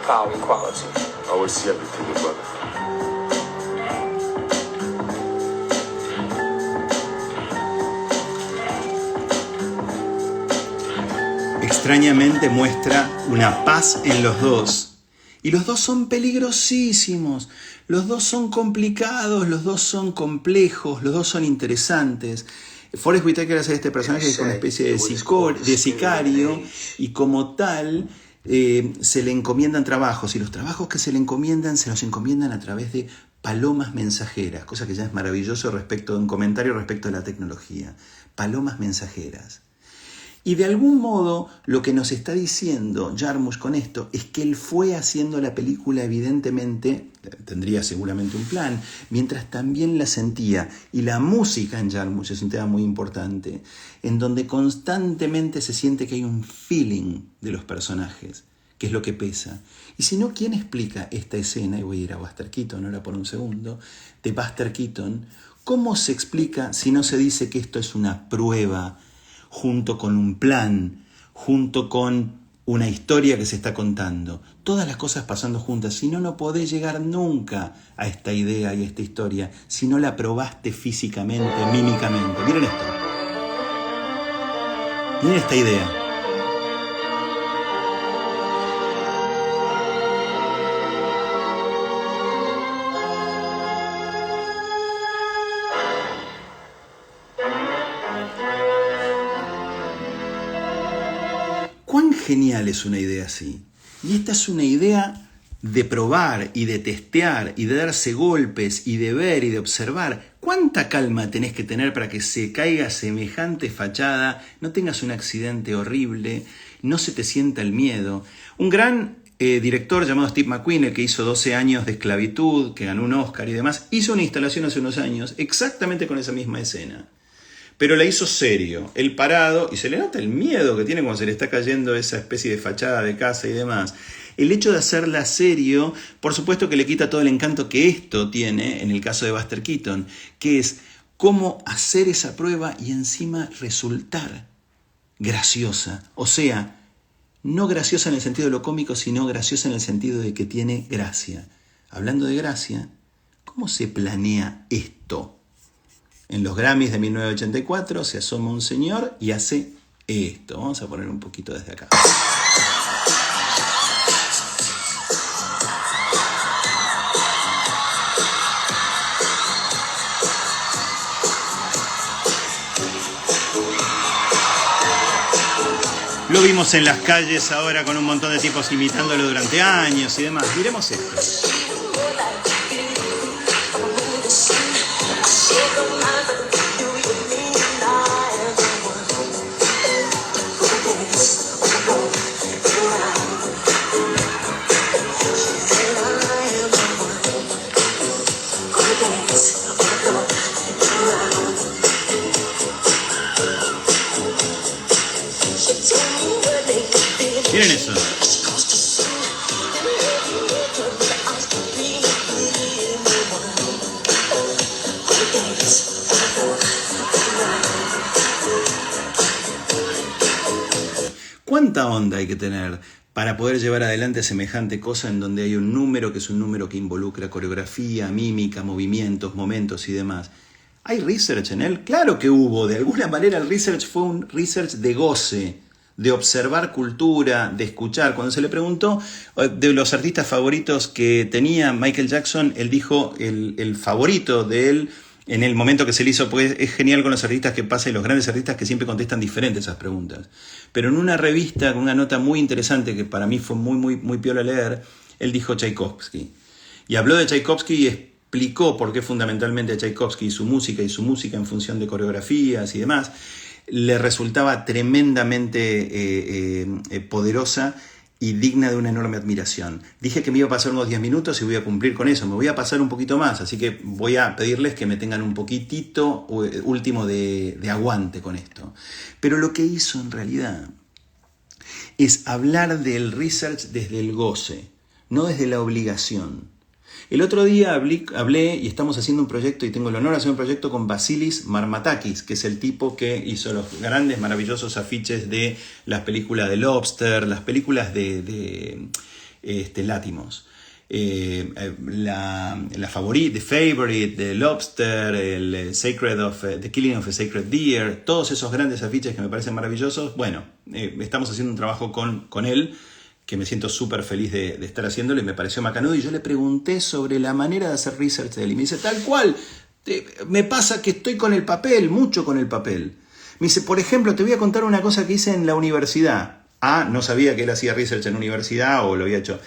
C: Power equality.
D: I will see everything, brother.
A: Extrañamente muestra una paz en los dos. Y los dos son peligrosísimos, los dos son complicados, los dos son complejos, los dos son interesantes. Forest Whitaker hace este personaje que es una especie de sicario y como tal se le encomiendan trabajos y los trabajos que se le encomiendan se los encomiendan a través de palomas mensajeras, cosa que ya es maravilloso un comentario respecto a la tecnología. Palomas mensajeras. Y de algún modo lo que nos está diciendo Jarmusch con esto es que él fue haciendo la película evidentemente, tendría seguramente un plan, mientras también la sentía. Y la música en Jarmusch es un tema muy importante, en donde constantemente se siente que hay un feeling de los personajes, que es lo que pesa. Y si no, ¿quién explica esta escena? Y voy a ir a Buster Keaton ahora por un segundo, de Buster Keaton. ¿Cómo se explica si no se dice que esto es una prueba junto con un plan, junto con una historia que se está contando? Todas las cosas pasando juntas. Si no, no podés llegar nunca a esta idea y a esta historia si no la probaste físicamente, mímicamente. Miren esto. Miren esta idea. ¿Cuán genial es una idea así? Y esta es una idea de probar y de testear y de darse golpes y de ver y de observar. ¿Cuánta calma tenés que tener para que se caiga semejante fachada, no tengas un accidente horrible, no se te sienta el miedo? Un gran director llamado Steve McQueen, el que hizo 12 años de esclavitud, que ganó un Oscar y demás, hizo una instalación hace unos años exactamente con esa misma escena. Pero la hizo serio, él parado, y se le nota el miedo que tiene cuando se le está cayendo esa especie de fachada de casa y demás. El hecho de hacerla serio, por supuesto que le quita todo el encanto que esto tiene en el caso de Buster Keaton, que es cómo hacer esa prueba y encima resultar graciosa. O sea, no graciosa en el sentido de lo cómico, sino graciosa en el sentido de que tiene gracia. Hablando de gracia, ¿cómo se planea esto? En los Grammys de 1984 se asoma un señor y hace esto. Vamos a poner un poquito desde acá. Lo vimos en las calles ahora con un montón de tipos imitándolo durante años y demás. Miremos esto. Miren eso. ¿Cuánta onda hay que tener para poder llevar adelante semejante cosa en donde hay un número que es un número que involucra coreografía, mímica, movimientos, momentos y demás? ¿Hay research en él? Claro que hubo. De alguna manera el research fue un research de goce, de observar cultura, de escuchar. Cuando se le preguntó de los artistas favoritos que tenía Michael Jackson, él dijo el favorito de él en el momento que se le hizo, pues es genial con los artistas que pasa y los grandes artistas que siempre contestan diferentes esas preguntas. Pero en una revista con una nota muy interesante que para mí fue muy piola leer, él dijo Tchaikovsky. Y habló de Tchaikovsky y explicó por qué fundamentalmente a Tchaikovsky y su música en función de coreografías y demás le resultaba tremendamente poderosa y digna de una enorme admiración. Dije que me iba a pasar unos 10 minutos y voy a cumplir con eso. Me voy a pasar un poquito más, así que voy a pedirles que me tengan un poquitito último de aguante con esto. Pero lo que hizo en realidad es hablar del research desde el goce, no desde la obligación. El otro día hablé y estamos haciendo un proyecto y tengo el honor de hacer un proyecto con Vasilis Marmatakis, que es el tipo que hizo los grandes, maravillosos afiches de las películas de Lobster, las películas de Látimos. La Favorite, The Favorite, The Lobster, el The Killing of a Sacred Deer, todos esos grandes afiches que me parecen maravillosos. Bueno, estamos haciendo un trabajo con él, que me siento súper feliz de estar haciéndolo y me pareció macanudo. Y yo le pregunté sobre la manera de hacer research de él. Y me dice, tal cual, me pasa que estoy con el papel, mucho con el papel. Me dice, por ejemplo, te voy a contar una cosa que hice en la universidad. Ah, no sabía que él hacía research en universidad o lo había hecho.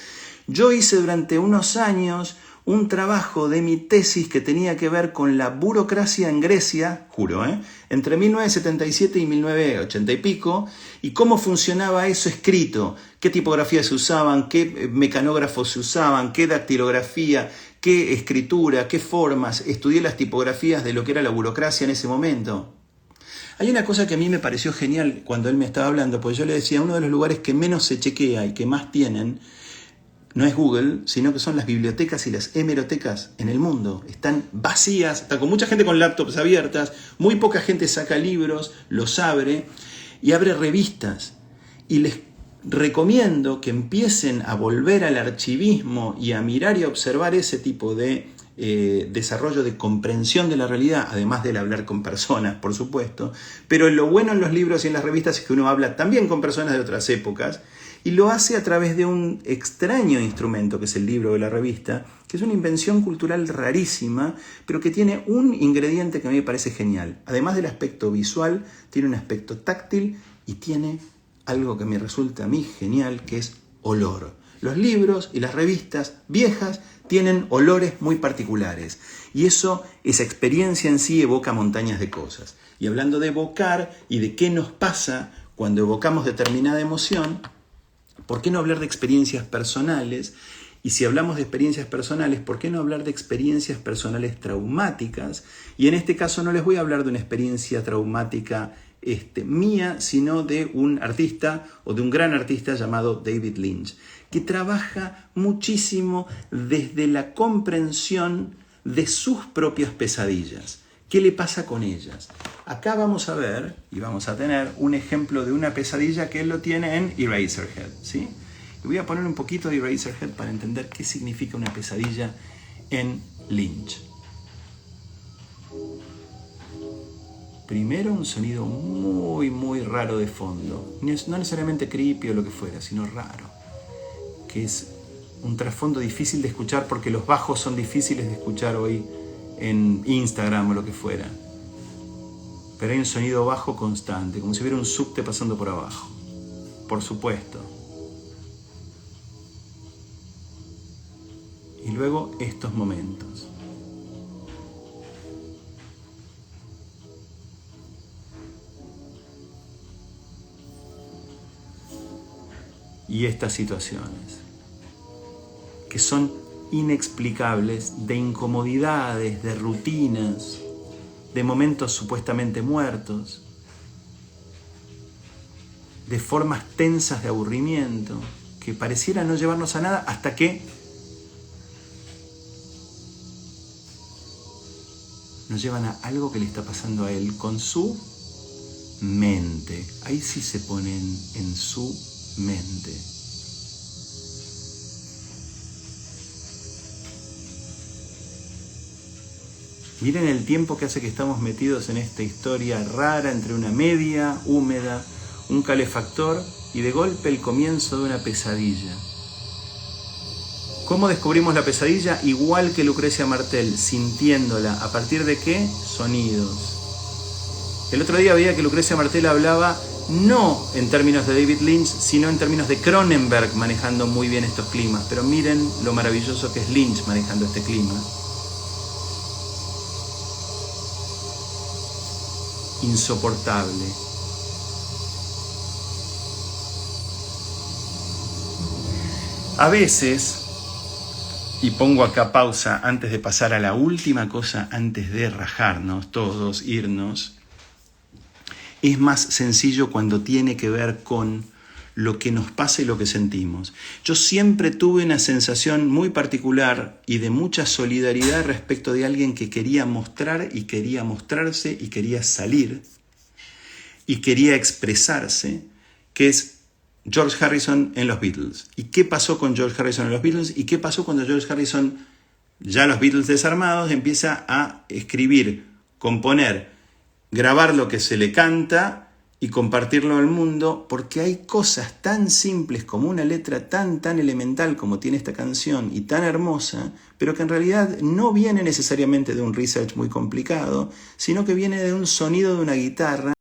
A: Yo hice durante unos años un trabajo de mi tesis que tenía que ver con la burocracia en Grecia, juro, entre 1977 y 1980 y pico, y cómo funcionaba eso escrito, qué tipografías se usaban, qué mecanógrafos se usaban, qué dactilografía, qué escritura, qué formas. Estudié las tipografías de lo que era la burocracia en ese momento. Hay una cosa que a mí me pareció genial cuando él me estaba hablando, porque yo le decía, uno de los lugares que menos se chequea y que más tienen no es Google, sino que son las bibliotecas y las hemerotecas en el mundo. Están vacías, está con mucha gente con laptops abiertas, muy poca gente saca libros, los abre y abre revistas. Y les recomiendo que empiecen a volver al archivismo y a mirar y a observar ese tipo de desarrollo de comprensión de la realidad, además del hablar con personas, por supuesto. Pero lo bueno en los libros y en las revistas es que uno habla también con personas de otras épocas, y lo hace a través de un extraño instrumento que es el libro o la revista, que es una invención cultural rarísima, pero que tiene un ingrediente que a mí me parece genial. Además del aspecto visual, tiene un aspecto táctil y tiene algo que me resulta a mí genial, que es olor. Los libros y las revistas viejas tienen olores muy particulares y esa experiencia en sí evoca montañas de cosas. Y hablando de evocar y de qué nos pasa cuando evocamos determinada emoción, ¿por qué no hablar de experiencias personales? Y si hablamos de experiencias personales, ¿por qué no hablar de experiencias personales traumáticas? Y en este caso no les voy a hablar de una experiencia traumática mía, sino de un artista o de un gran artista llamado David Lynch, que trabaja muchísimo desde la comprensión de sus propias pesadillas. ¿Qué le pasa con ellas? Acá vamos a ver y vamos a tener un ejemplo de una pesadilla que él lo tiene en Eraserhead, ¿sí? Y voy a poner un poquito de Eraserhead para entender qué significa una pesadilla en Lynch. Primero un sonido muy, muy raro de fondo. No necesariamente creepy o lo que fuera, sino raro. Que es un trasfondo difícil de escuchar porque los bajos son difíciles de escuchar hoy en Instagram o lo que fuera. Pero hay un sonido bajo constante, como si hubiera un subte pasando por abajo. Por supuesto. Y luego estos momentos. Y estas situaciones, que son inexplicables, de incomodidades, de rutinas, de momentos supuestamente muertos, de formas tensas de aburrimiento, que pareciera no llevarnos a nada hasta que nos llevan a algo que le está pasando a él con su mente. Ahí sí se ponen en su mente. Miren el tiempo que hace que estamos metidos en esta historia rara entre una media húmeda, un calefactor y de golpe el comienzo de una pesadilla. ¿Cómo descubrimos la pesadilla? Igual que Lucrecia Martel, sintiéndola. ¿A partir de qué? Sonidos. El otro día veía que Lucrecia Martel hablaba no en términos de David Lynch, sino en términos de Cronenberg manejando muy bien estos climas. Pero miren lo maravilloso que es Lynch manejando este clima. Insoportable. A veces, y pongo acá pausa antes de pasar a la última cosa, antes de rajarnos todos, irnos, es más sencillo cuando tiene que ver con lo que nos pasa y lo que sentimos. Yo siempre tuve una sensación muy particular y de mucha solidaridad respecto de alguien que quería mostrar y quería mostrarse y quería salir y quería expresarse, que es George Harrison en los Beatles. ¿Y qué pasó con George Harrison en los Beatles? ¿Y qué pasó cuando George Harrison, ya los Beatles desarmados, empieza a escribir, componer, grabar lo que se le canta y compartirlo al mundo? Porque hay cosas tan simples como una letra tan elemental como tiene esta canción y tan hermosa, pero que en realidad no viene necesariamente de un research muy complicado, sino que viene de un sonido de una guitarra